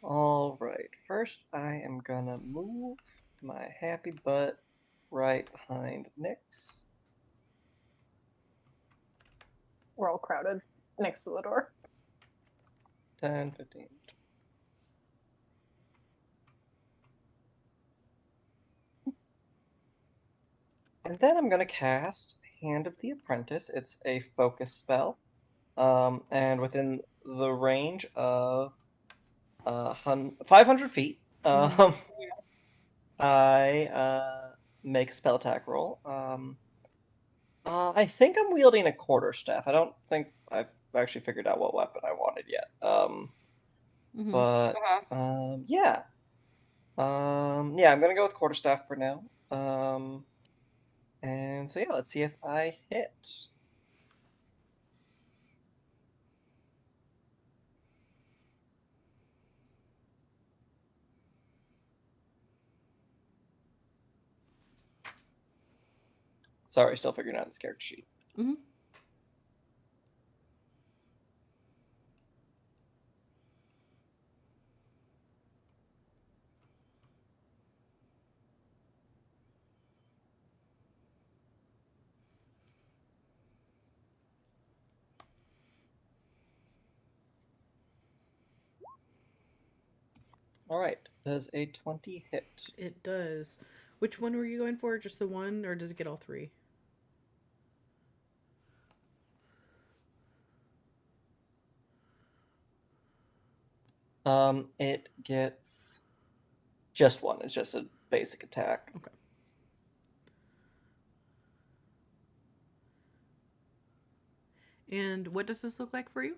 All right. First, I am gonna move my happy butt right behind Nyx. We're all crowded next to the door. 10, 15. And then I'm going to cast Hand of the Apprentice. It's a focus spell. And within the range of 500 feet, I make a spell attack roll. I think I'm wielding a quarterstaff. I don't think I've actually figured out what weapon I wanted yet. But yeah. Yeah, I'm gonna go with quarterstaff for now. And so yeah, let's see if I hit. Sorry, still figuring out this character sheet. All right, does a 20 hit? It does. Which one were you going for? Just the one, or does it get all three? It gets just one. It's just a basic attack. Okay. And what does this look like for you?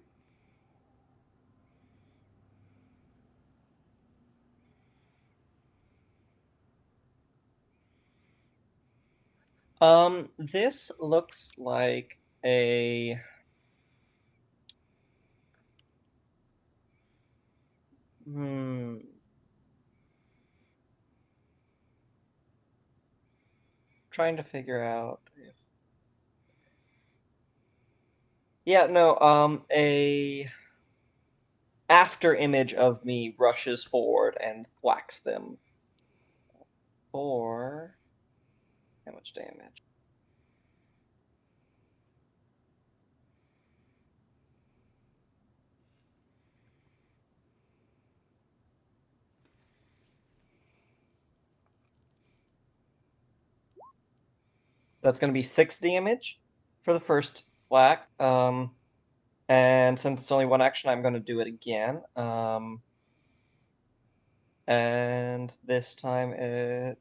This looks like a trying to figure out if a after image of me rushes forward and thwacks them for how much damage? That's going to be 6 damage for the first whack. And since it's only one action, I'm going to do it again. And this time it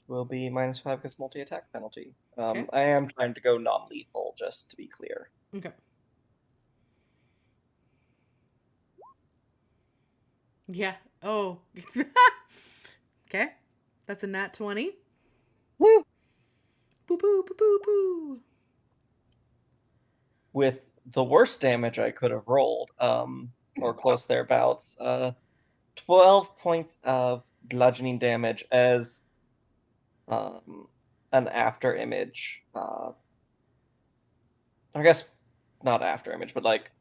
will be -5 because multi-attack penalty. Okay. I am trying to go non-lethal, just to be clear. Okay. Yeah. Oh. Okay. That's a nat 20. Woo. Boo boo boo boo boo. With the worst damage I could have rolled, or close thereabouts, 12 points of bludgeoning damage as an after image. I guess not after image, but like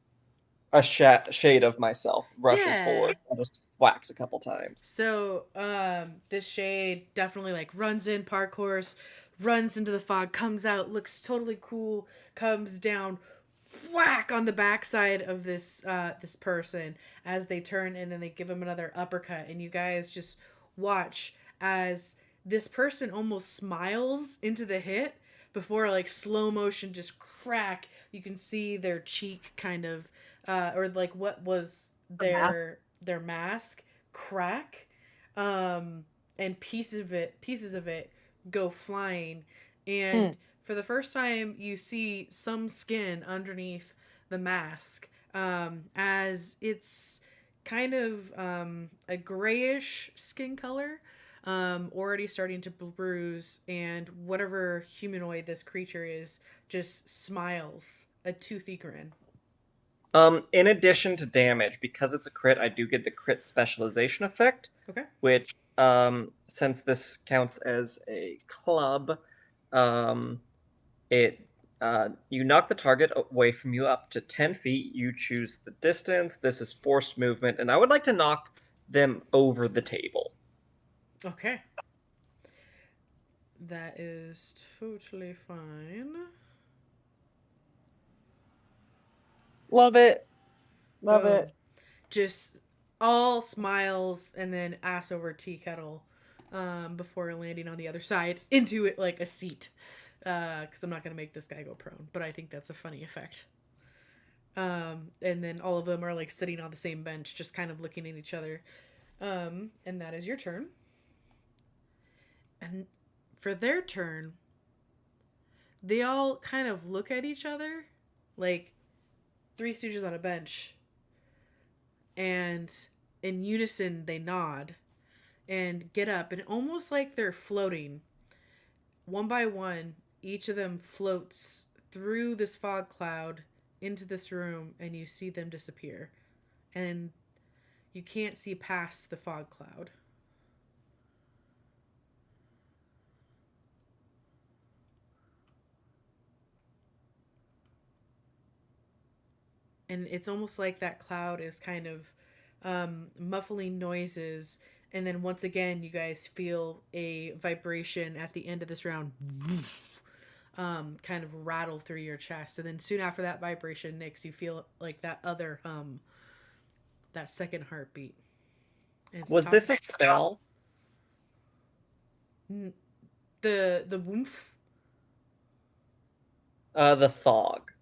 a shade of myself rushes forward and just whacks a couple times. So, this shade definitely like runs in, parkours, runs into the fog, comes out, looks totally cool, comes down, whack on the backside of this this person as they turn, and then they give him another uppercut, and you guys just watch as this person almost smiles into the hit before like slow motion just crack. You can see their cheek kind of or like what was their mask crack, and pieces of it go flying, and for the first time you see some skin underneath the mask, as it's kind of a grayish skin color, already starting to bruise, and whatever humanoid this creature is just smiles a toothy grin. In addition to damage, because it's a crit, I do get the crit specialization effect. Okay. Which, since this counts as a club, you knock the target away from you up to 10 feet. You choose the distance. This is forced movement, and I would like to knock them over the table. Okay. That is totally fine. Love it. Love Boom. it. Just all smiles and then ass over tea kettle before landing on the other side into it like a seat. Because I'm not going to make this guy go prone, but I think that's a funny effect. And then all of them are like sitting on the same bench, just kind of looking at each other. And that is your turn. And for their turn, they all kind of look at each other like Three Stooges on a bench. And in unison, they nod and get up. And almost like they're floating, one by one, each of them floats through this fog cloud into this room, and you see them disappear. And you can't see past the fog cloud. And it's almost like that cloud is kind of muffling noises. And then once again, you guys feel a vibration at the end of this round. Kind of rattle through your chest. And then soon after that vibration, Nyx, you feel like that other that second heartbeat. And Was this a spell? The woomph? The fog.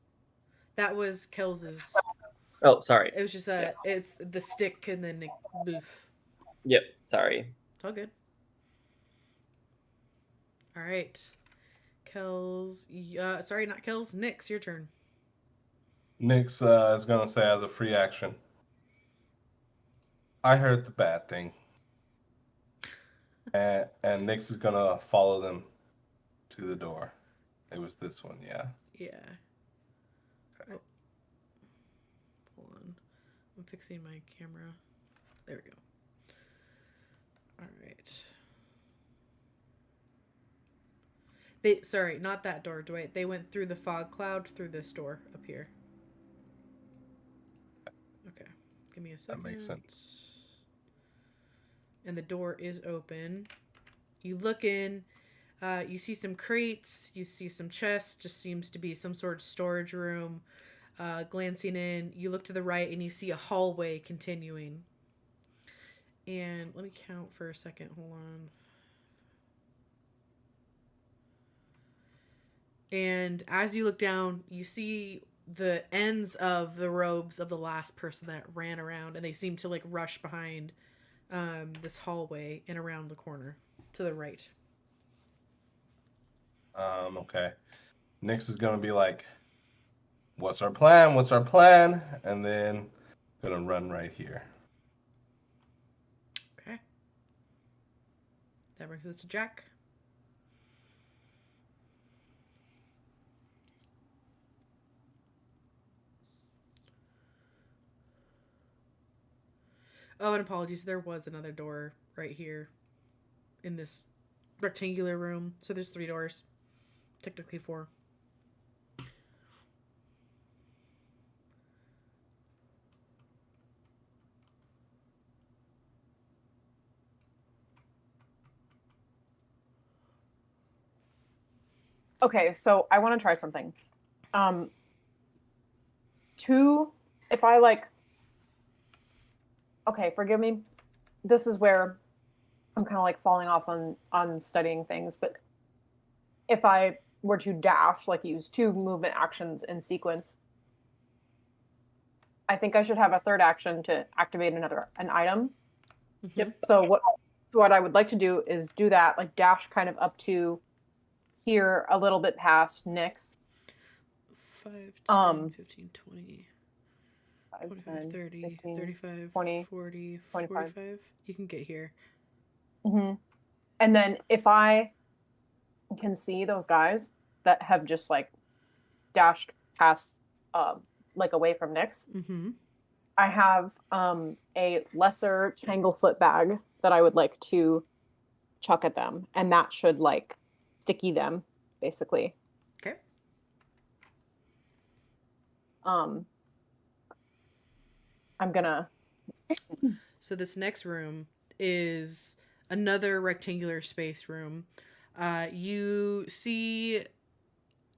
That was Kels's. Oh, sorry. It was just it's the stick and then boof. Yep, sorry. It's all good. All right. Kels, sorry, not Kels. Nyx, your turn. Nyx is going to say as a free action, I heard the bad thing. And Nyx is going to follow them to the door. It was this one, yeah? Yeah. Okay. Oh. Hold on. I'm fixing my camera. There we go. All right. Sorry, not that door, Dwight. They went through the fog cloud through this door up here. Okay. Give me a second. That makes sense. And the door is open. You look in. You see some crates. You see some chests. Just seems to be some sort of storage room. Glancing in, you look to the right and you see a hallway continuing. And let me count for a second. Hold on. And as you look down, you see the ends of the robes of the last person that ran around, and they seem to like rush behind this hallway and around the corner to the right. Okay. Nyx is going to be like, what's our plan? What's our plan? And then going to run right here. Okay. That brings us to Jack. Oh, and apologies. There was another door right here in this rectangular room. So there's 3 doors. Technically 4. Okay, so I want to try something. If I like, okay, forgive me. This is where I'm kind of like falling off on studying things, but if I were to dash, like use 2 movement actions in sequence, I think I should have a third action to activate an item. Yep. So what I would like to do is do that, like dash kind of up to here a little bit past Nyx. 5, 10, 15, 20, 25, 10, 30, 15, 35, 20, 40, 25. 45. You can get here. Mm-hmm. And then if I can see those guys that have just like dashed past, like away from Nyx, Mm-hmm. I have a lesser Tanglefoot bag that I would like to chuck at them, and that should like sticky them, basically. Okay. I'm gonna. So this next room is another rectangular space room. You see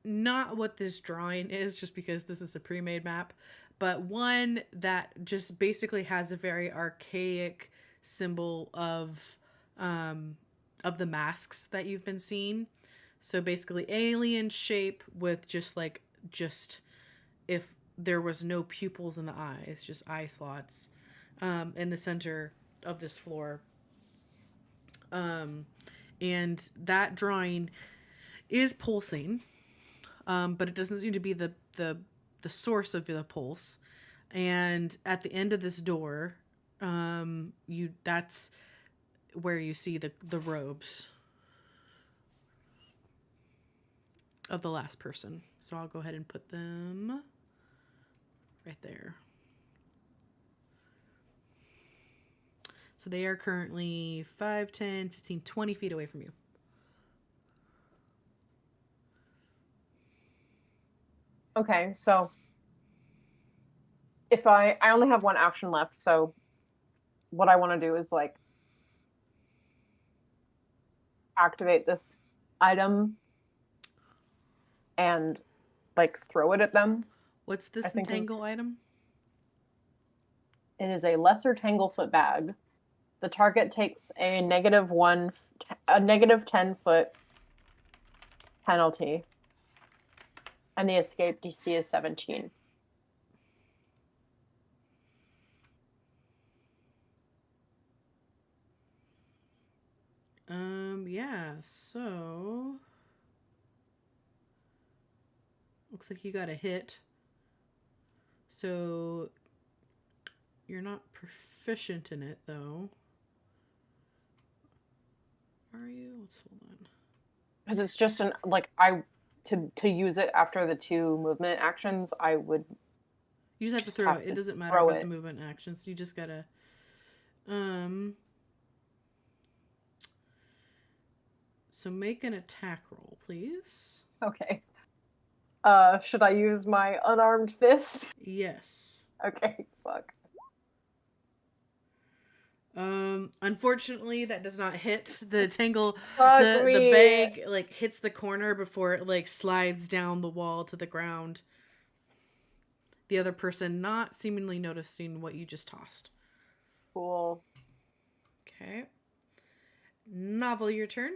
not what this drawing is, just because this is a pre-made map, but one that just basically has a very archaic symbol of the masks that you've been seeing. So basically alien shape with just if there was no pupils in the eyes, just eye slots in the center of this floor. And that drawing is pulsing, but it doesn't seem to be the source of the pulse. And at the end of this door, that's where you see the robes of the last person. So I'll go ahead and put them right there. So they are currently 5, 10, 15, 20 feet away from you. Okay, so if I only have one action left, so what I want to do is like activate this item and like throw it at them. What's this entangle item? It is a lesser tanglefoot bag. The target takes a negative 10 foot penalty, and the escape DC is 17. Yeah, so looks like you got a hit. So you're not proficient in it though. Are you? Let's hold on. Because it's just to use it after the 2 movement actions, I would. You just have to throw it. It doesn't matter about the movement actions. You just gotta. So make an attack roll, please. Okay. Should I use my unarmed fist? Yes. Okay. Fuck. Unfortunately, that does not hit the tangle. Fuck the me. bag like hits the corner before it like slides down the wall to the ground. The other person not seemingly noticing what you just tossed. Cool. Okay. Novel, your turn.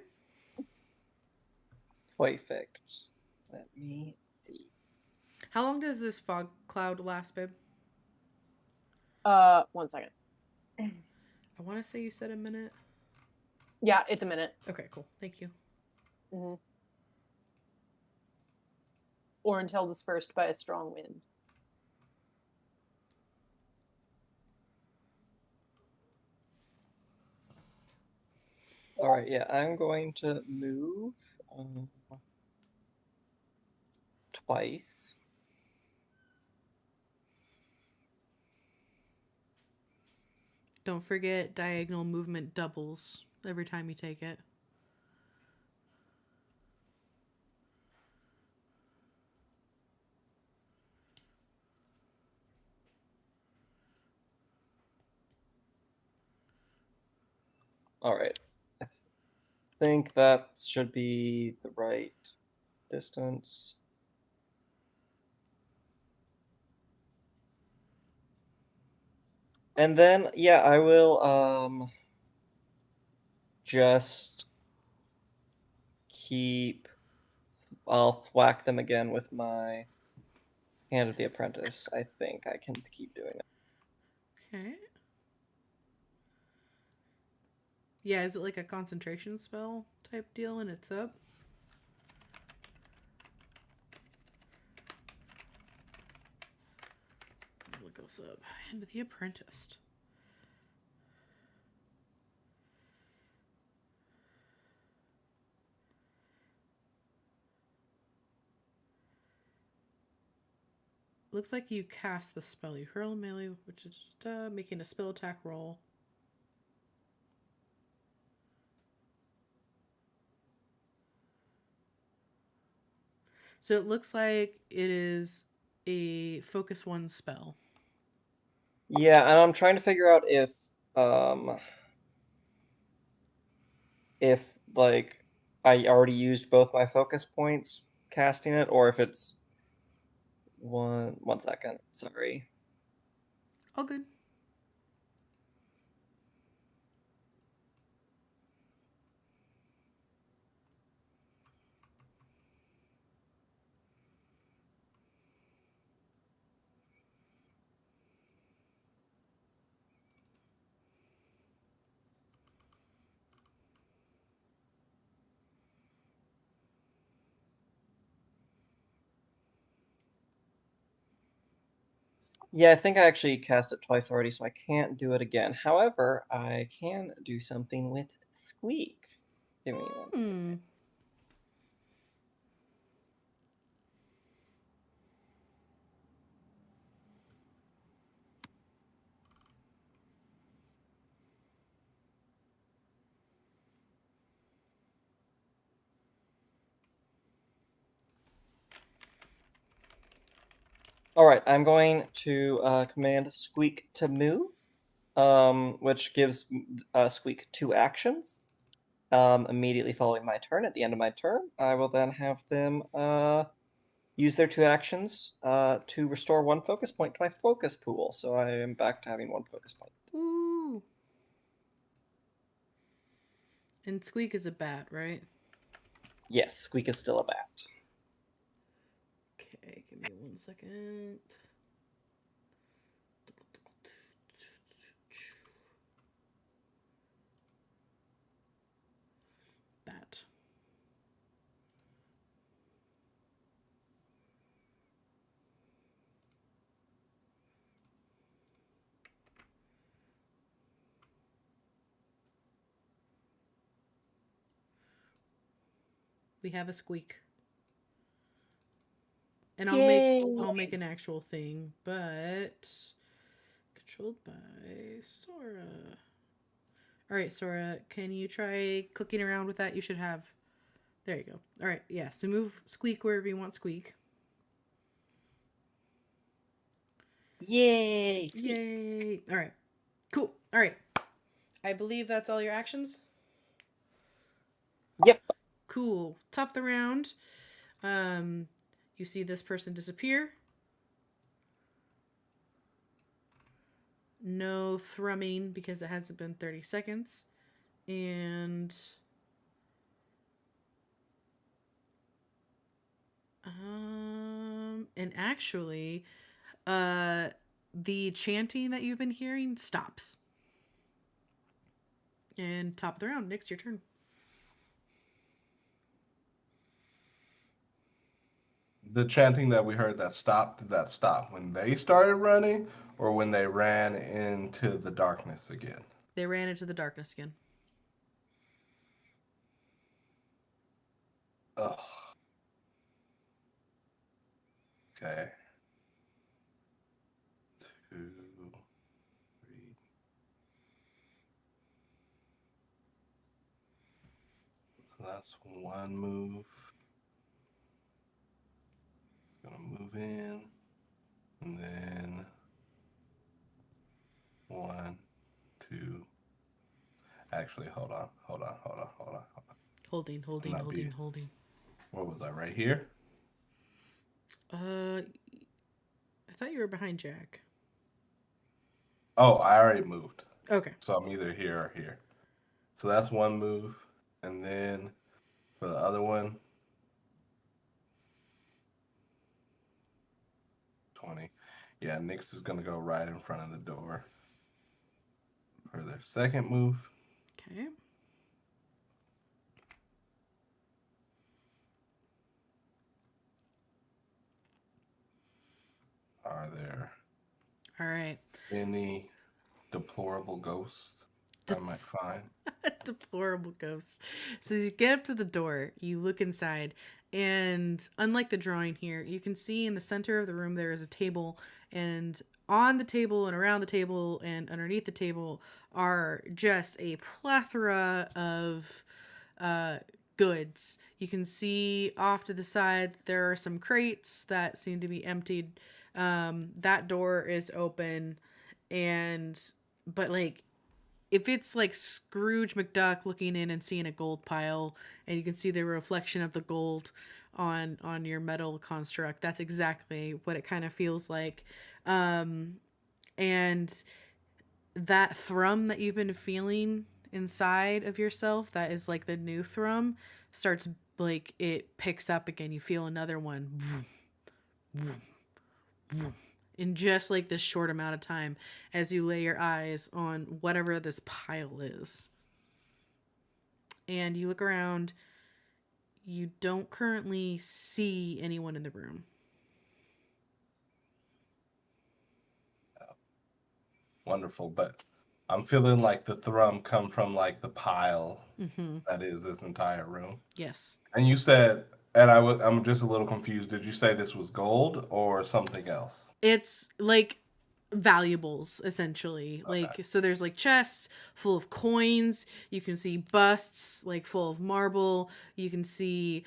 Perfect. Let me see. How long does this fog cloud last, babe? 1 second. I want to say you said a minute. Yeah, it's a minute. Okay, cool. Thank you. Mm-hmm. Or until dispersed by a strong wind. All right, yeah, I'm going to move twice. Don't forget diagonal movement doubles every time you take it. All right. I think that should be the right distance. And then, yeah, I will just I'll thwack them again with my Hand of the Apprentice. I think I can keep doing it. Okay. Yeah, is it like a concentration spell type deal and it's up? Look this up. Hand of the Apprentice. Looks like you cast the spell. You hurl melee, which is making a spell attack roll. So it looks like it is a focus 1 spell. Yeah, and I'm trying to figure out if like I already used both my focus points casting it, or if it's 1 second. Sorry. All good. Yeah, I think I actually cast it twice already, so I can't do it again. However, I can do something with Squeak. Give me 1 second. Hmm. All right, I'm going to command Squeak to move, which gives Squeak 2 actions. Immediately following my turn, at the end of my turn, I will then have them use their 2 actions to restore 1 focus point to my focus pool. So I am back to having 1 focus point. Ooh. And Squeak is a bat, right? Yes, Squeak is still a bat. Okay, give me 1 second. Bat. We have a Squeak. And I'll make an actual thing, but controlled by Sora. All right, Sora, can you try clicking around with that? You should have. There you go. All right, yeah. So move Squeak wherever you want Squeak. Yay! Squeak. Yay! All right, cool. All right, I believe that's all your actions. Yep. Cool. Top the round. You see this person disappear. No thrumming because it hasn't been 30 seconds. And actually, the chanting that you've been hearing stops. And top of the round, Nick's your turn. The chanting that we heard that stopped, did that stop when they started running or when they ran into the darkness again? They ran into the darkness again. Ugh. Okay. 2, 3. So that's 1 move. Gonna move in. And then 1, 2. Actually, hold on. Holding. Where was I? Right here? I thought you were behind Jack. Oh, I already moved. Okay. So I'm either here or here. So that's 1 move. And then for the other one, 20. Yeah, Nyx is going to go right in front of the door for their second move. Okay. Are there All right. any deplorable ghosts I might find? Deplorable ghosts. So you get up to the door, you look inside, and unlike the drawing here, you can see in the center of the room there is a table, and on the table and around the table and underneath the table are just a plethora of goods. You can see off to the side there are some crates that seem to be emptied. That door is open, but like if it's like Scrooge McDuck looking in and seeing a gold pile, and you can see the reflection of the gold on your metal construct, that's exactly what it kind of feels like. And that thrum that you've been feeling inside of yourself, that is like the new thrum, starts like it picks up again. You feel another one in just like this short amount of time as you lay your eyes on whatever this pile is. And you look around, you don't currently see anyone in the room. Wonderful, but I'm feeling like the thrum come from like the pile Mm-hmm. that is this entire room. Yes. And you said, and I'm just a little confused. Did you say this was gold or something else? It's like valuables essentially. Okay. Like, so there's like chests full of coins, you can see busts like full of marble, you can see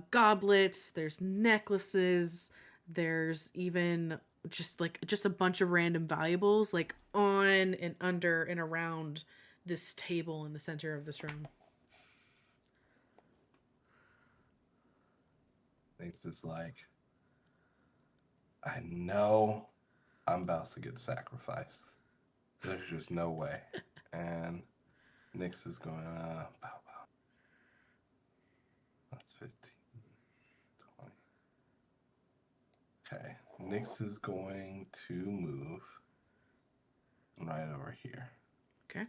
goblets, there's necklaces, there's even just a bunch of random valuables like on and under and around this table in the center of this room. It's just like, I know I'm about to get sacrificed. There's just no way. And Nyx is going, bow, bow. That's 15, 20. Okay. Nyx is going to move right over here. Okay.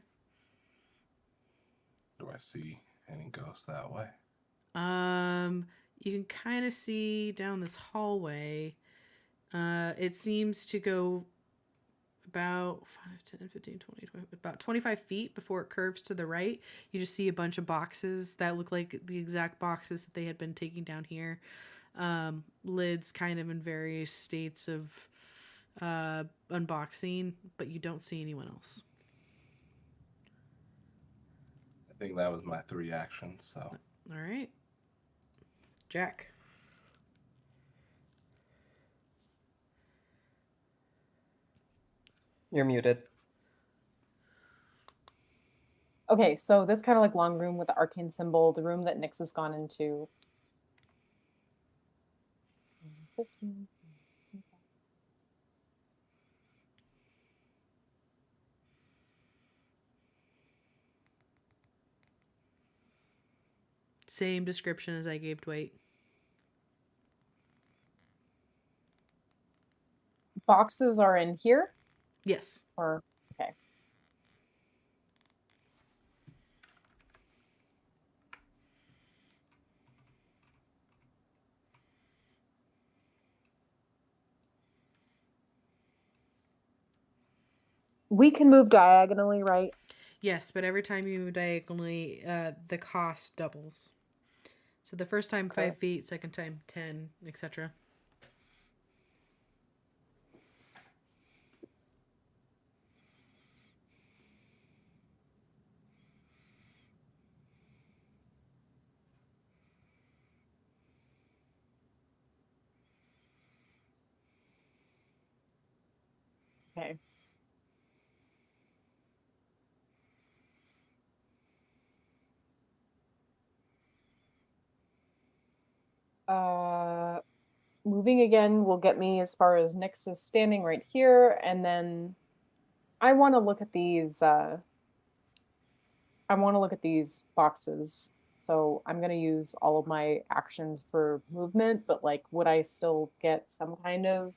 Do I see any ghosts that way? You can kind of see down this hallway. It seems to go about 5, 10, 15, 20, 20, about 25 feet before it curves to the right. You just see a bunch of boxes that look like the exact boxes that they had been taking down here. Lids kind of in various states of unboxing, but you don't see anyone else. I think that was my 3 actions, so. All right. Jack. You're muted. Okay, so this kind of like long room with the arcane symbol, the room that Nyx has gone into. 15. Same description as I gave Dwight. Boxes are in here? Yes. Or, okay. We can move diagonally, right? Yes, but every time you move diagonally, the cost doubles. So the first time 5 feet, second time 10, etc. Okay. Moving again will get me as far as Nyx is standing right here, and then I want to look at these. I want to look at these boxes. So I'm gonna use all of my actions for movement, but like, would I still get some kind of?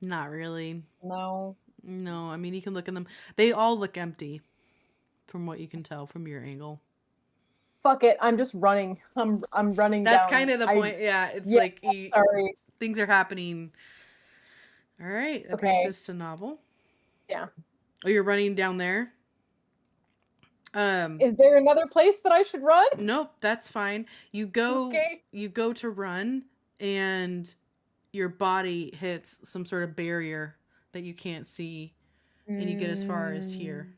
Not really. No. No, I mean, you can look in them. They all look empty from what you can tell from your angle. Fuck it, I'm just running. I'm running. That's down. kind of the point. Yeah, it's Yeah, like sorry. things are happening. All right, that brings us to Novel. Yeah. Oh, you're running down there? Is there another place that I should run? Nope, that's fine. You go Okay. You go to run and your body hits some sort of barrier that you can't see, and you get as far as here.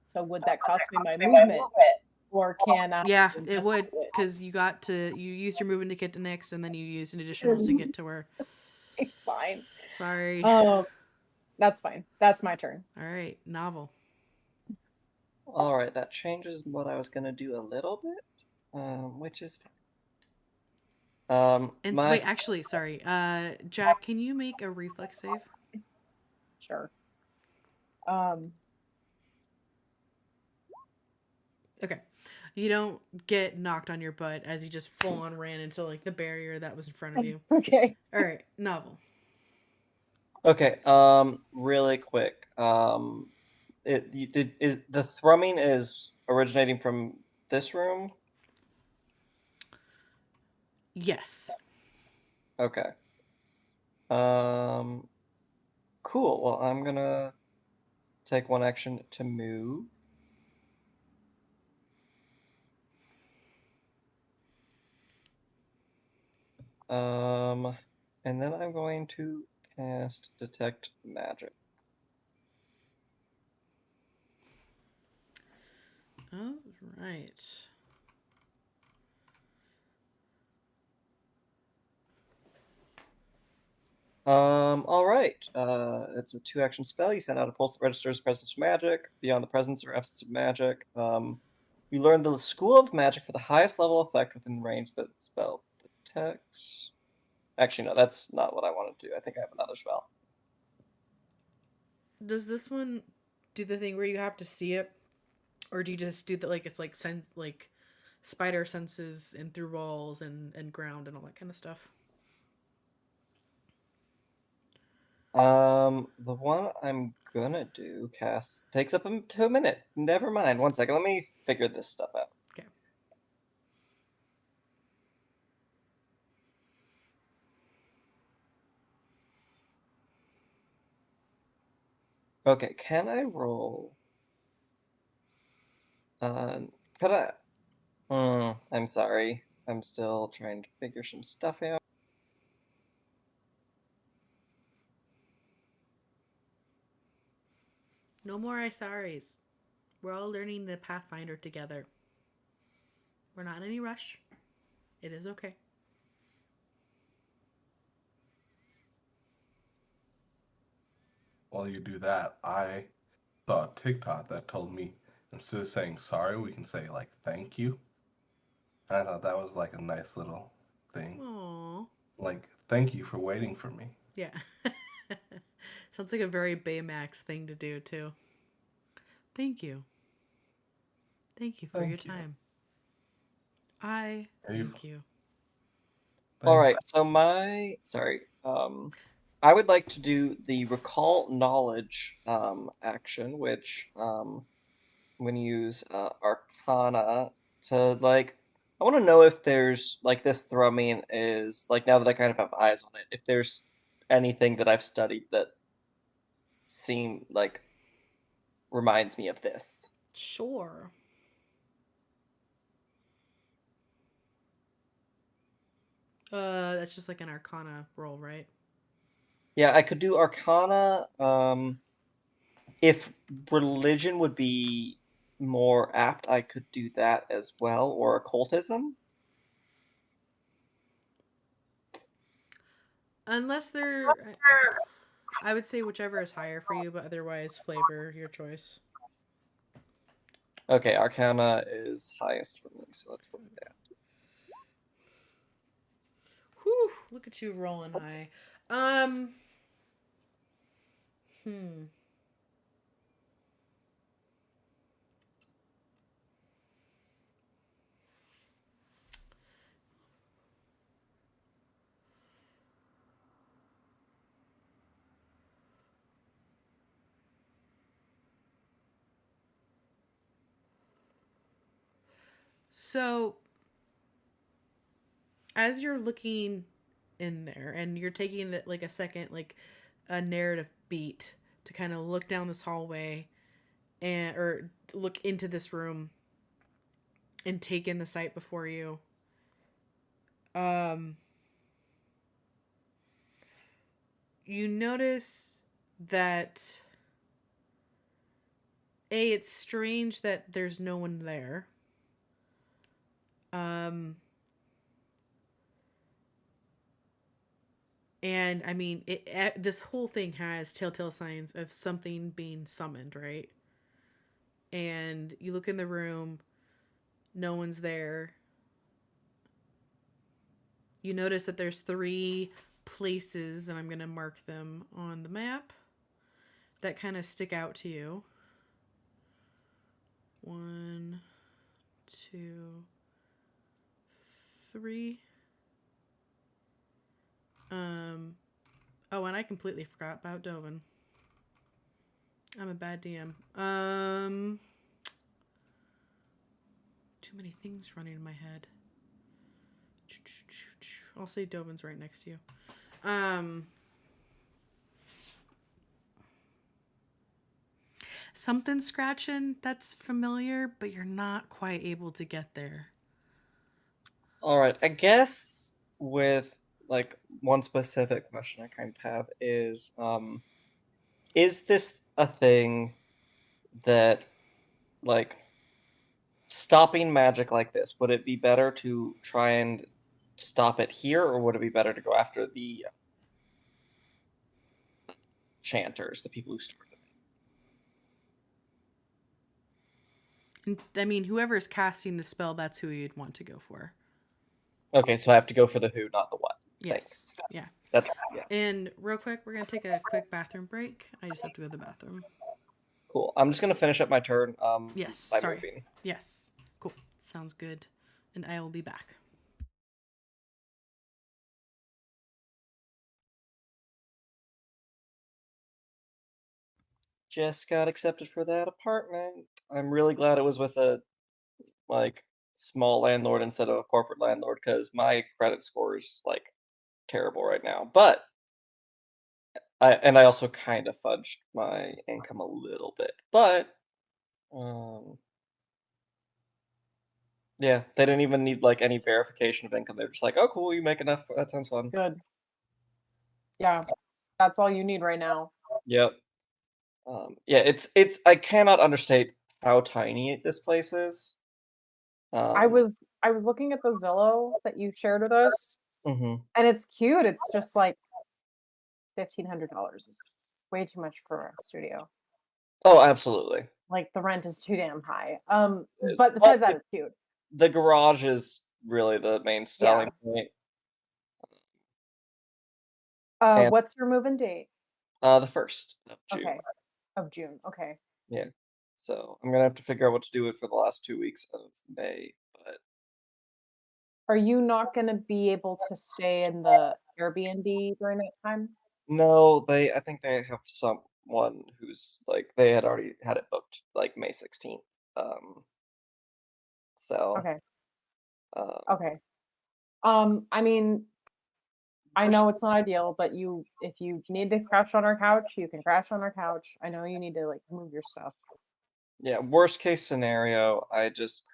So would that cost me my movement? Or can I? Yeah, it would, because you used your movement to get to Nyx, and then you used an additional to get to her. Fine. Sorry. Oh, That's fine. That's my turn. All right, novel. All right, that changes what I was gonna do a little bit, which is fine. And so, My wait, actually, sorry. Jack, can you make a reflex save? Sure. Okay. You don't get knocked on your butt as you just full on ran into like the barrier that was in front of you. Okay. All right, novel. okay. Really quick. Is the thrumming is originating from this room? Yes. Okay. Um, cool. Well, I'm gonna take one action to move. And then I'm going to cast Detect Magic. All right. All right. It's a 2-action spell. You send out a pulse that registers presence of magic beyond the presence or absence of magic. You learn the School of Magic for the highest level effect within range that spell detects. Actually, no, that's not what I want to do. I think I have another spell. Does this one do the thing where you have to see it, or do you just do that like it's like sense like spider senses and through walls and ground and all that kind of stuff? The one I'm gonna do takes up to a minute. Never mind. One second. Let me figure this stuff out. Okay. Okay, can I roll? Could I? I'm sorry. I'm still trying to figure some stuff out. No more Isaris. We're all learning the Pathfinder together. We're not in any rush. It is okay. While you do that, I saw a TikTok that told me instead of saying sorry, we can say like thank you. And I thought that was like a nice little thing. Aww. Like, thank you for waiting for me. Yeah. Sounds like a very Baymax thing to do, too. Thank you. Thank you for your Thank you. time. I thank you. All right. So I would like to do the recall knowledge action, which I'm going to use Arcana to like. I want to know if there's like this thrumming is like now that I kind of have eyes on it. If there's anything that I've studied that seem like reminds me of this. Sure. That's just like an Arcana roll, right? Yeah, I could do Arcana. If religion would be more apt, I could do that as well, or occultism. Unless they're. I would say whichever is higher for you, but otherwise, flavor your choice. Okay, Arcana is highest for me, so let's go with that. Whew, look at you rolling high. Hmm. So, as you're looking in there and you're taking that like a second, like a narrative beat to kind of look down this hallway and or look into this room and take in the sight before you. Um, you notice that it's strange that there's no one there. Um, And I mean, this whole thing has telltale signs of something being summoned, right? And you look in the room, no one's there. You notice that there's 3 places, and I'm going to mark them on the map, that kind of stick out to you. 1, 2, 3. Oh, and I completely forgot about Dovin. I'm a bad DM. Too many things running in my head. I'll say Dovin's right next to you. Something scratching that's familiar, but you're not quite able to get there. All right, I guess with like one specific question I kind of have is this a thing that like stopping magic like this, would it be better to try and stop it here, or would it be better to go after the chanters, the people who started it? And, I mean, whoever's casting the spell, that's who you'd want to go for. Okay, so I have to go for the who, not the what. Yes. Thanks. Yeah. Yeah. And real quick, we're going to take a quick bathroom break. I just have to go to the bathroom. Cool. I'm just gonna finish up my turn. Yes. By Sorry. moving. Yes. Cool. Sounds good. And I will be back. Just got accepted for that apartment. I'm really glad it was with a like small landlord instead of a corporate landlord, because my credit score is like terrible right now. But I also kind of fudged my income a little bit. But yeah, they didn't even need like any verification of income. They were just like, "Oh, cool, you make enough. That sounds fun." Good. Yeah, that's all you need right now. Yep. Yeah, it's. I cannot understate how tiny this place is. I was looking at the Zillow that you shared with us, Mhm. and it's cute. It's just like $1,500 is way too much for a studio. Oh, absolutely. Like the rent is too damn high. It is. But besides that, it's cute. The garage is really the main selling point. And What's your move-in date? the 1st of June. Okay, of June. Okay. Yeah. So I'm gonna have to figure out what to do with for the last 2 weeks of May. But Are you not going to be able to stay in the Airbnb during that time? no, I think they have someone who's like they had already had it booked like May 16th. So Okay. um, Okay. I mean, I know it's not ideal, but if you need to crash on our couch, you can crash on our couch. I know you need to like move your stuff. yeah, worst case scenario, I just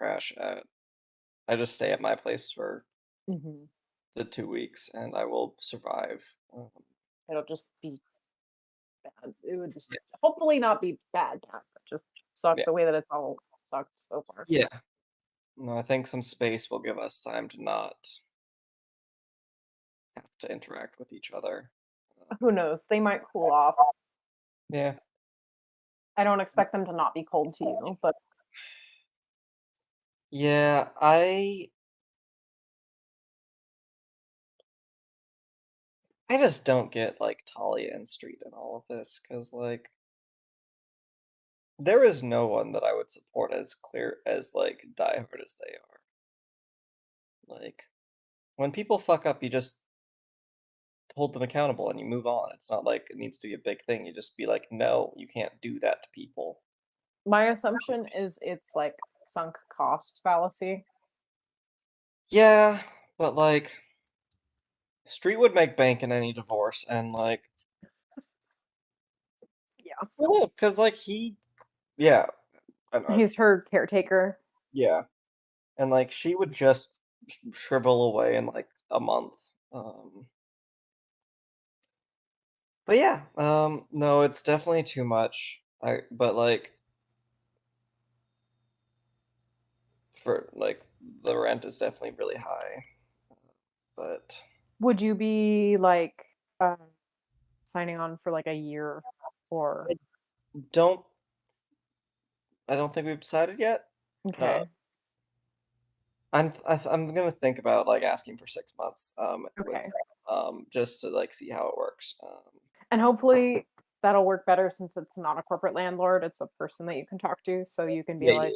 stay at my place for Hmm. the 2 weeks, and I will survive. It'll just be bad. It would just Yeah. hopefully not be bad, but just suck Yeah. the way that it's all sucked so far. Yeah. No, I think some space will give us time to not have to interact with each other. Who knows? They might cool off. Yeah. I don't expect them to not be cold to you, but Yeah, I just don't get like Talia and Street and all of this, because like there is no one that I would support as clear as like diehard as they are. Like when people fuck up, you just hold them accountable and you move on. It's not like it needs to be a big thing. You just be like, no, you can't do that to people. my assumption is it's like sunk cost fallacy. Yeah, but like Street would make bank in any divorce, and like Yeah. because like yeah, He's her caretaker. yeah, and like she would just shrivel away in like a month. But yeah, no, it's definitely too much. But like for like the rent is definitely really high. But Would you be like uh, signing on for like a year or Don't I don't think we've decided yet. Uh, okay. I'm gonna think about like asking for 6 months. With Okay. just to like see how it works. And hopefully that'll work better since it's not a corporate landlord, it's a person that you can talk to, so you can be Yeah, like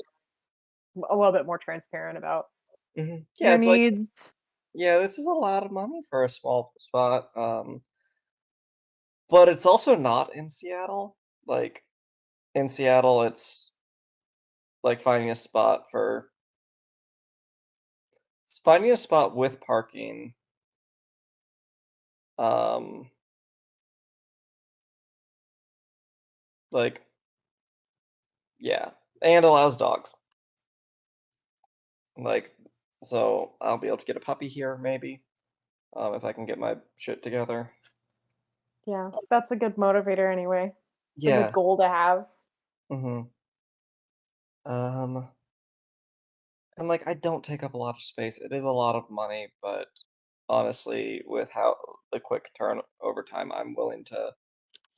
a little bit more transparent about yeah. your It's like needs. yeah, this is a lot of money for a small spot. But it's also not in Seattle. Like in Seattle, it's like finding a spot with parking. Um, like yeah, and allows dogs. Like so, I'll be able to get a puppy here maybe. If I can get my shit together. Yeah, that's a good motivator anyway. It's a good Yeah. goal to have. Mhm. Um, and like I don't take up a lot of space. It is a lot of money, but honestly, with how the quick turnover time, I'm willing to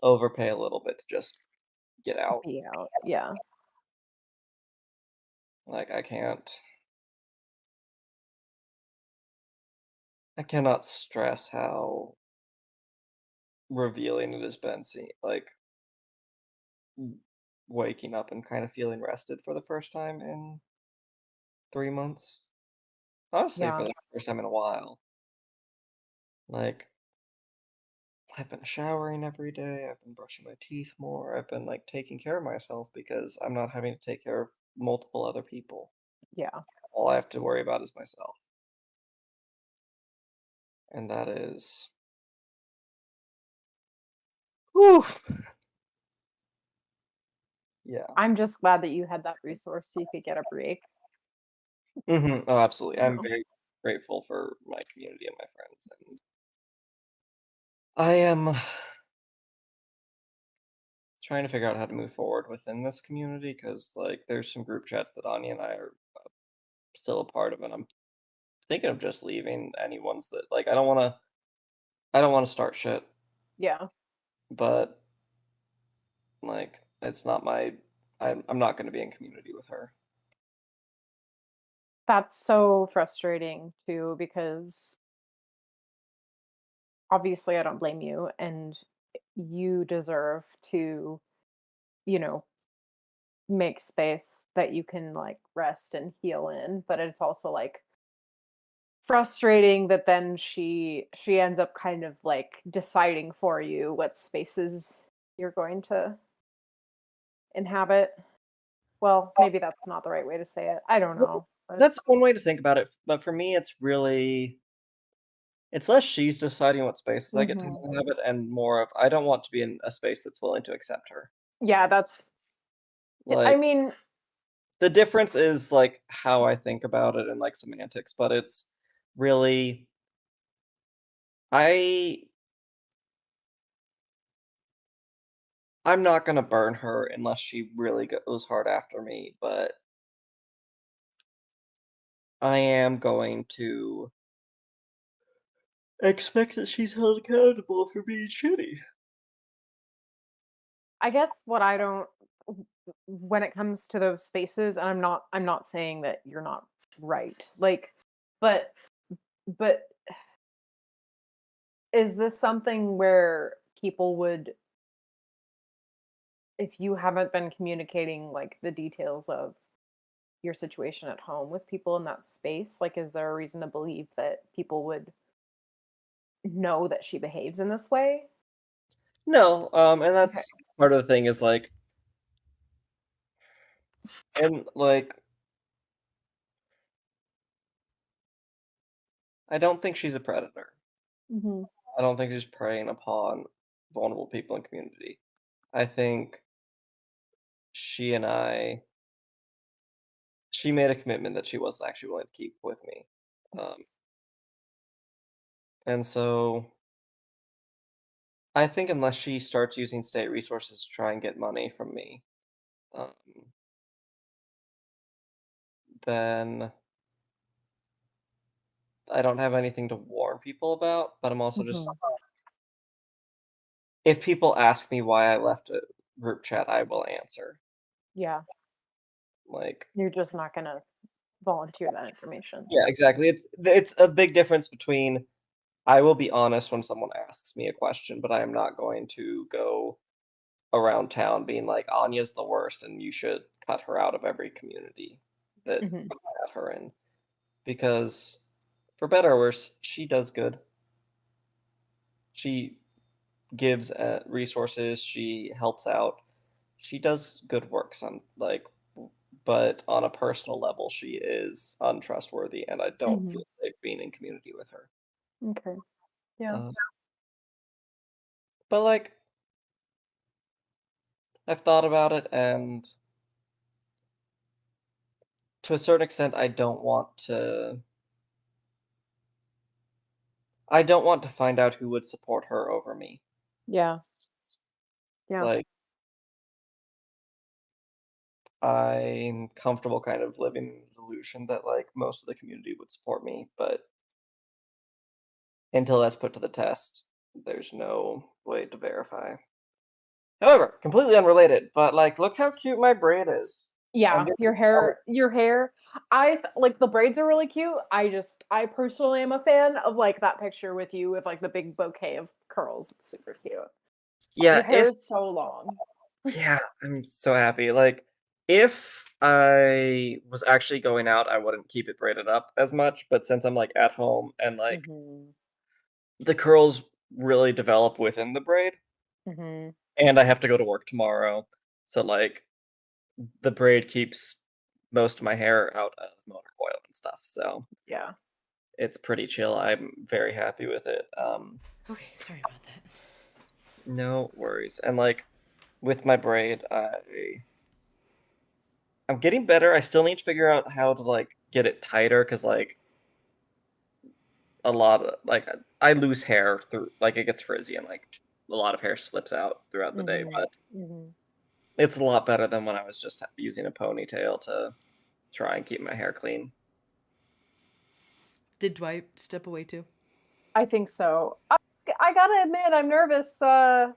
overpay a little bit to just get out. Be out. Yeah. Like I cannot stress how revealing it has been seeing like w- waking up and kind of feeling rested for the first time in 3 months. Honestly, for Yeah. the first time in a while. Like I've been showering every day, I've been brushing my teeth more, I've been like taking care of myself because I'm not having to take care of multiple other people. Yeah. All I have to worry about is myself. And that is whew, yeah. I'm just glad that you had that resource so you could get a break. Oh, absolutely. You I'm know. very grateful for my community and my friends, and I am trying to figure out how to move forward within this community because, like, there's some group chats that Anya and I are still a part of, and I'm thinking of just leaving any ones that like I don't want to start shit, Yeah. but like it's not my I'm not going to be in community with her. That's so frustrating too because obviously I don't blame you and you deserve to, you know, make space that you can like rest and heal in, but it's also like frustrating that then she ends up kind of like deciding for you what spaces you're going to inhabit. Well, maybe that's not the right way to say it. I don't Well, know. But that's one way to think about it, but for me, it's less she's deciding what spaces I get to mhm. inhabit, and more of I don't want to be in a space that's willing to accept her. Yeah, that's I Like mean, the difference is like how I think about it and like semantics, but it's really I I'm not gonna burn her unless she really goes hard after me, but I am going to expect that she's held accountable for being shitty. I guess what I don't when it comes to those spaces, and I'm not saying that you're not right. Like, but but is this something where people would if you haven't been communicating like the details of your situation at home with people in that space, like is there a reason to believe that people would know that she behaves in this way? No, and Okay. that's part of the thing is like and like I don't think she's a predator. Mhm. I don't think she's preying upon vulnerable people in community. I think she and I she made a commitment that she wasn't actually willing to keep with me. Um, and so I think unless she starts using state resources to try and get money from me, um, then I don't have anything to warn people about. But I'm also just Mhm. if people ask me why I left a group chat, I will answer. Yeah. Like, You're just not gonna volunteer that information. yeah, exactly. It's a big difference between I will be honest when someone asks me a question, but I am not going to go around town being like, Anya's the worst and you should cut her out of every community that Mhm. you have her in. Because for better or worse, she does good. She gives resources, she helps out. She does good work but on a personal level she is untrustworthy and I don't Mhm. feel safe being in community with her. Okay. Yeah. Uh, but like I've thought about it and to a certain extent I don't want to find out who would support her over me. Yeah. Yeah. Like I'm comfortable kind of living in the illusion that like most of the community would support me, but until that's put to the test, there's no way to verify. However, completely unrelated, but like look how cute my braid is. I'm Yeah, getting your hair. Like the braids are really cute. I personally am a fan of like that picture with you with like the big bouquet of curls. It's super cute. Your yeah, hair is so long. I'm so happy. Like if I was actually going out, I wouldn't keep it braided up as much, but since I'm like at home and like Mhm. the curls really develop within the braid Mhm. and I have to go to work tomorrow. So like the braid keeps most of my hair out of motor coil and stuff. So Yeah. it's pretty chill. I'm very happy with it. Okay, sorry about that. No worries. And like with my braid, I'm getting better. I still need to figure out how to like get it tighter because like a lot of like I lose hair through like it gets frizzy and like a lot of hair slips out throughout the day. Mhm. But Mhm. it's a lot better than when I was just using a ponytail to try and keep my hair clean. Did Dwight step away too? I think so. I gotta admit, I'm nervous. I'm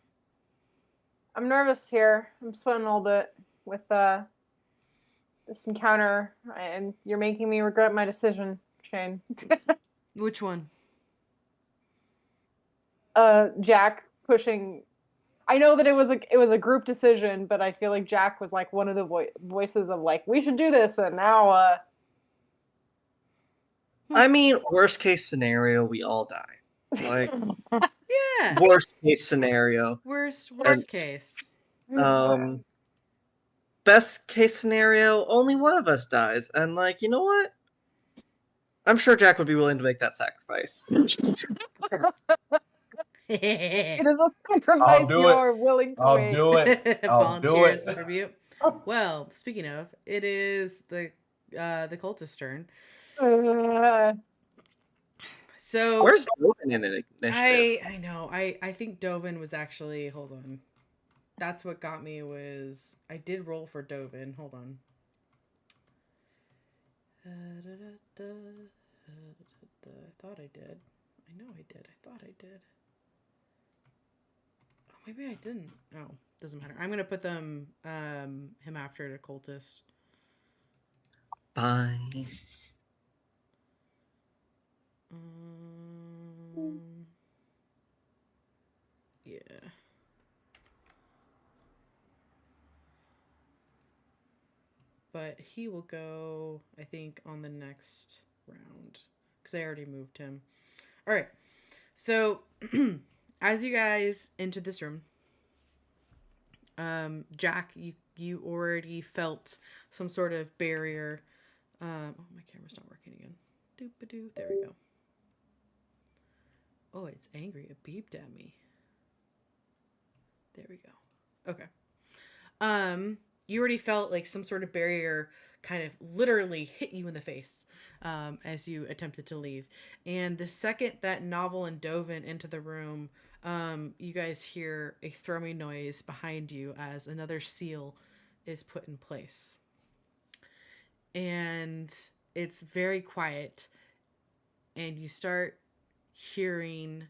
nervous here. I'm sweating a little bit with this encounter, and you're making me regret my decision, Shane. Which one? Jack pushing. I know that it was a group decision, but I feel like Jack was like one of the voices of like we should do this, and now I mean, worst case scenario, we all die. Like Yeah. worst case scenario. Worst And case. um best case scenario, only one of us dies. And like, you know what? I'm sure Jack would be willing to make that sacrifice. it is a I'll sacrifice do you it. are willing to I'll make. do it. I'll do Volunteers it. tribute. Well, speaking of, it is the cultist turn. Uh, So Where's Logan in an initiative? I know. I think Dovin was actually, hold on. That's what got me was I did roll for Dovin. Hold on. I thought I did. I know I did. I thought I did. Oh, maybe I didn't. Oh, doesn't matter. I'm gonna put them him after the cultist. Fine. Yeah. But he will go, I think, on the next round because I already moved him. All right. So, as you guys enter this room, Jack, you already felt some sort of barrier. Oh, my camera's not working again. Doop-a-doo. There we go. Oh, it's angry. It beeped at me. There we go. Okay. You already felt like some sort of barrier kind of literally hit you in the face as you attempted to leave. And the second that Novel and Dovin into the room, you guys hear a thrumming noise behind you as another seal is put in place. And it's very quiet. And you start hearing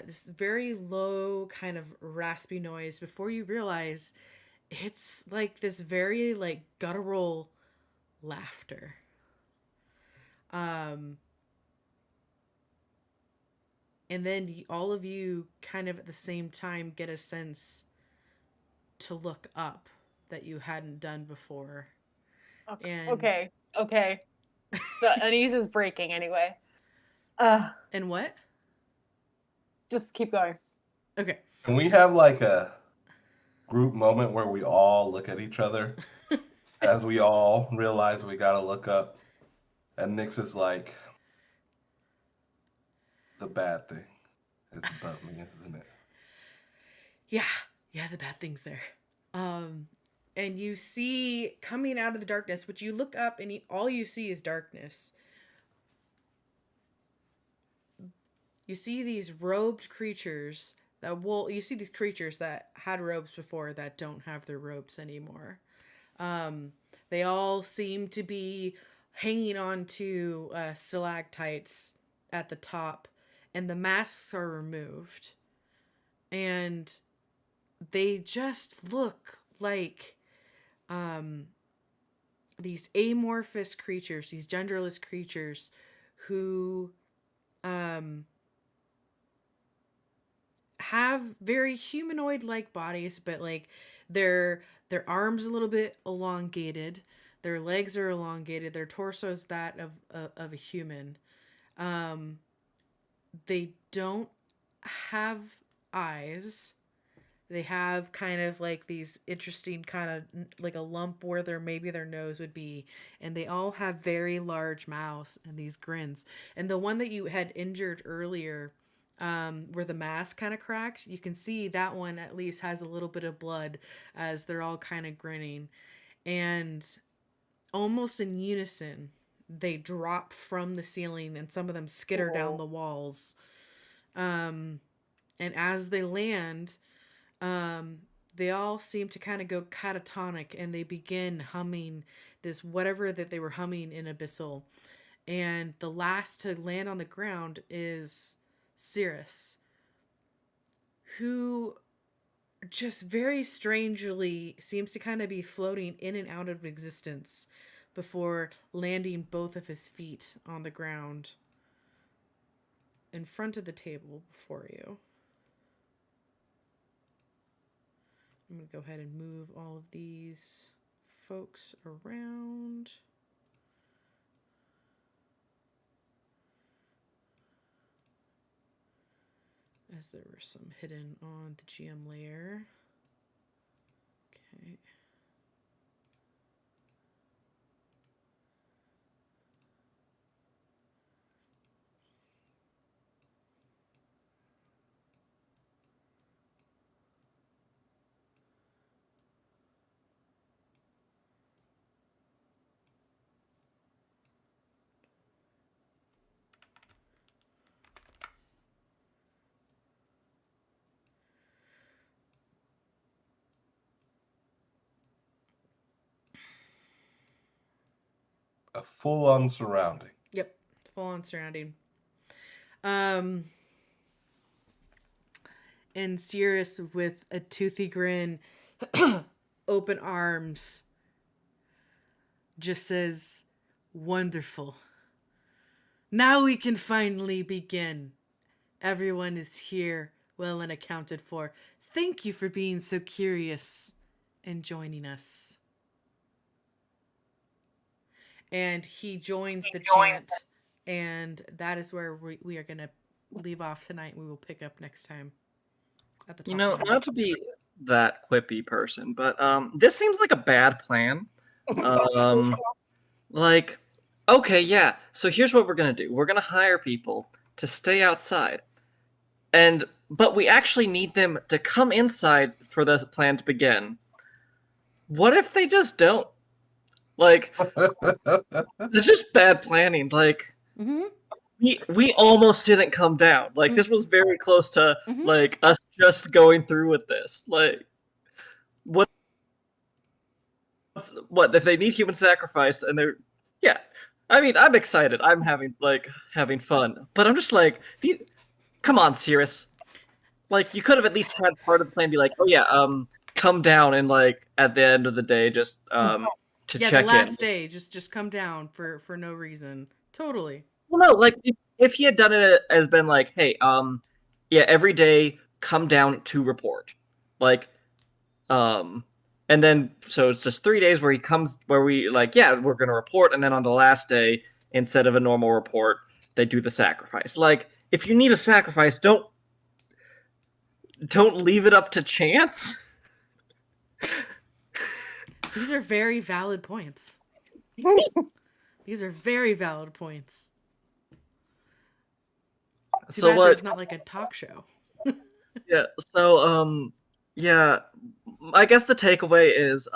this very low kind of raspy noise before you realize it's like this very like guttural laughter. Um, and then all of you kind of at the same time get a sense to look up that you hadn't done before. And Okay. The unease is breaking anyway. and what? Just keep going. Okay. Can we have like a group moment where we all look at each other as we all realize we gotta look up? And Nyx is like, the bad thing is above me, isn't it? Yeah, the bad thing's there. And you see coming out of the darkness, which you look up and all you see is darkness. You see these robed creatures you see these creatures that had robes before that don't have their robes anymore. They all seem to be hanging on to stalactites at the top, and the masks are removed. And they just look like these amorphous creatures, these genderless creatures who have very humanoid-like bodies, but like their arms a little bit elongated, their legs are elongated, their torso is that of a human. They don't have eyes. They have kind of like these interesting kind of like a lump where maybe their nose would be, and they all have very large mouths and these grins. And the one that you had injured earlier, where the mask kind of cracked, you can see that one at least has a little bit of blood as they're all kind of grinning. And almost in unison, they drop from the ceiling and some of them skitter down the walls. And as they land, they all seem to kind of go catatonic and they begin humming this whatever that they were humming in Abyssal. And the last to land on the ground is Cirrus, who just very strangely seems to kind of be floating in and out of existence before landing both of his feet on the ground in front of the table before you. I'm going to go ahead and move all of these folks around. As there were some hidden on the GM layer. Okay. A full-on surrounding. Yep, full-on surrounding. And Cirrus with a toothy grin, open arms, just says, "Wonderful. Now we can finally begin. Everyone is here, well and accounted for. Thank you for being so curious and joining us." And he joins the chant, and that is where we are going to leave off tonight. We will pick up next time at the top. Not to be that quippy person, but this seems like a bad plan. Like, okay, yeah, so here's what we're gonna do. We're gonna hire people to stay outside, but we actually need them to come inside for the plan to begin. What if they just don't? Like, it's just bad planning. Like, we almost didn't come down. Like, this was very close to like us just going through with this. Like, what if they need human sacrifice and they're I mean, I'm excited. I'm having fun, but I'm just like, come on, Cirrus. Like, you could have at least had part of the plan be like, oh yeah, come down and like at the end of the day, just to Yeah, check the last in. day, just come down for no reason. Totally. Well, no, like if he had done it as been like, hey, yeah, every day come down to report, like, and then so it's just 3 days where he comes, where we like, yeah, we're gonna report, and then on the last day, instead of a normal report, they do the sacrifice. Like, if you need a sacrifice, don't leave it up to chance. These are very valid points. These are very valid points. Too So bad what? there's not like a talk show. Yeah. So yeah. I guess the takeaway is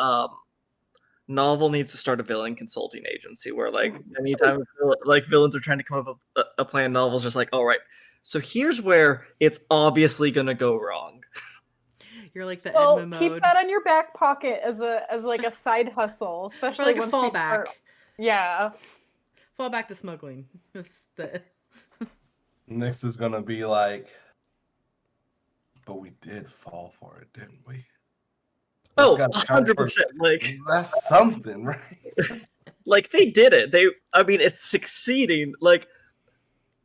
Novel needs to start a villain consulting agency where like anytime like villains are trying to come up with a plan, Novel's just like, all right. So here's where it's obviously gonna go wrong. You're like the Well, Edma keep mode. that on your back pocket as like a side hustle, Or especially like a once we fallback. start. Yeah. Fall back to smuggling. Nyx is gonna be like, but we did fall for it, didn't we? That's Oh, gotta count for- 100%. Like, that's something, right? like they did it. I mean, it's succeeding. Like,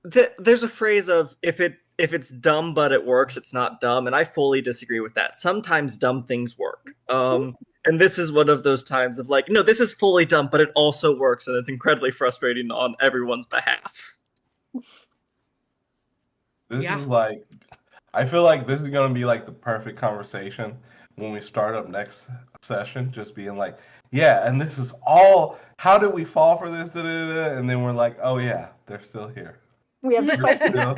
there's a phrase of if it's dumb but it works, it's not dumb, and I fully disagree with that. Sometimes dumb things work. And this is one of those times of like, no, this is fully dumb, but it also works, and it's incredibly frustrating on everyone's behalf. This Yeah. is like, I feel like this is gonna be like the perfect conversation when we start up next session, just being like, yeah, and this is all, how did we fall for this? Da-da-da-da. And then we're like, oh yeah, they're still here. We have the questions. Still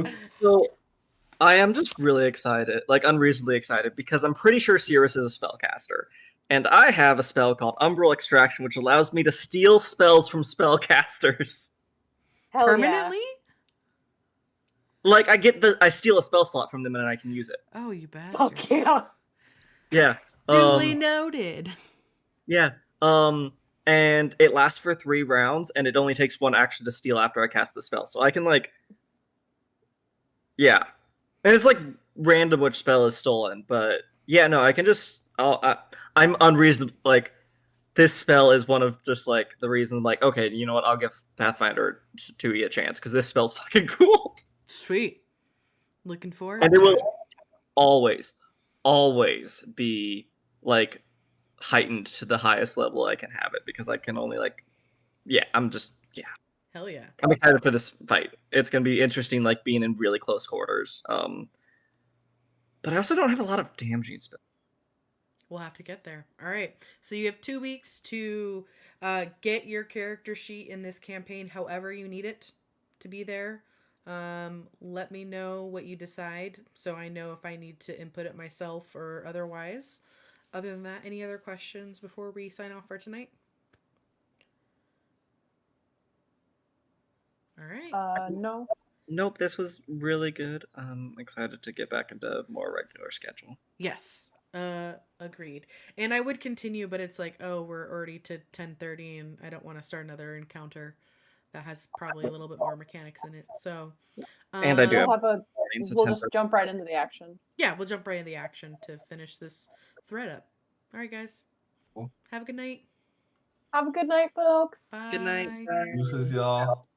here. So I am just really excited, like unreasonably excited, because I'm pretty sure Cirrus is a spellcaster. And I have a spell called Umbral Extraction, which allows me to steal spells from spellcasters. Hell Permanently? Like, I steal a spell slot from them and I can use it. Oh, you yeah. bastard. Fuck yeah. Yeah. Duly noted. Yeah. And it lasts for 3 rounds, and it only takes 1 action to steal after I cast the spell. So I can, like... Yeah. And it's, like, random which spell is stolen, but... Yeah, no, I can just... I'm unreasonable, like... This spell is one of just, like, the reasons, like, okay, you know what, I'll give Pathfinder 2E a chance, because this spell's fucking cool. Sweet. Looking forward And it to will it. always be, like, heightened to the highest level I can have it, because I can only, like... Yeah, I'm Hell yeah. I'm excited for this fight. It's gonna be interesting, like, being in really close quarters. But I also don't have a lot of damaging spells. We'll have to get there. All right. So you have 2 weeks to get your character sheet in this campaign however you need it to be there. Let me know what you decide so I know if I need to input it myself or otherwise. Other than that, any other questions before we sign off for tonight? All right. No. Nope, this was really good. I'm excited to get back into a more regular schedule. Yes. Agreed. And I would continue, but it's like, oh, we're already to 10:30 and I don't want to start another encounter that has probably a little bit more mechanics in it. So, And I do We'll have a. So We'll 10 just jump right into the action. yeah, we'll jump right into the action to finish this thread up. All right, guys. Cool. Have a good night. Have a good night, folks. Bye. Good night. This is y'all.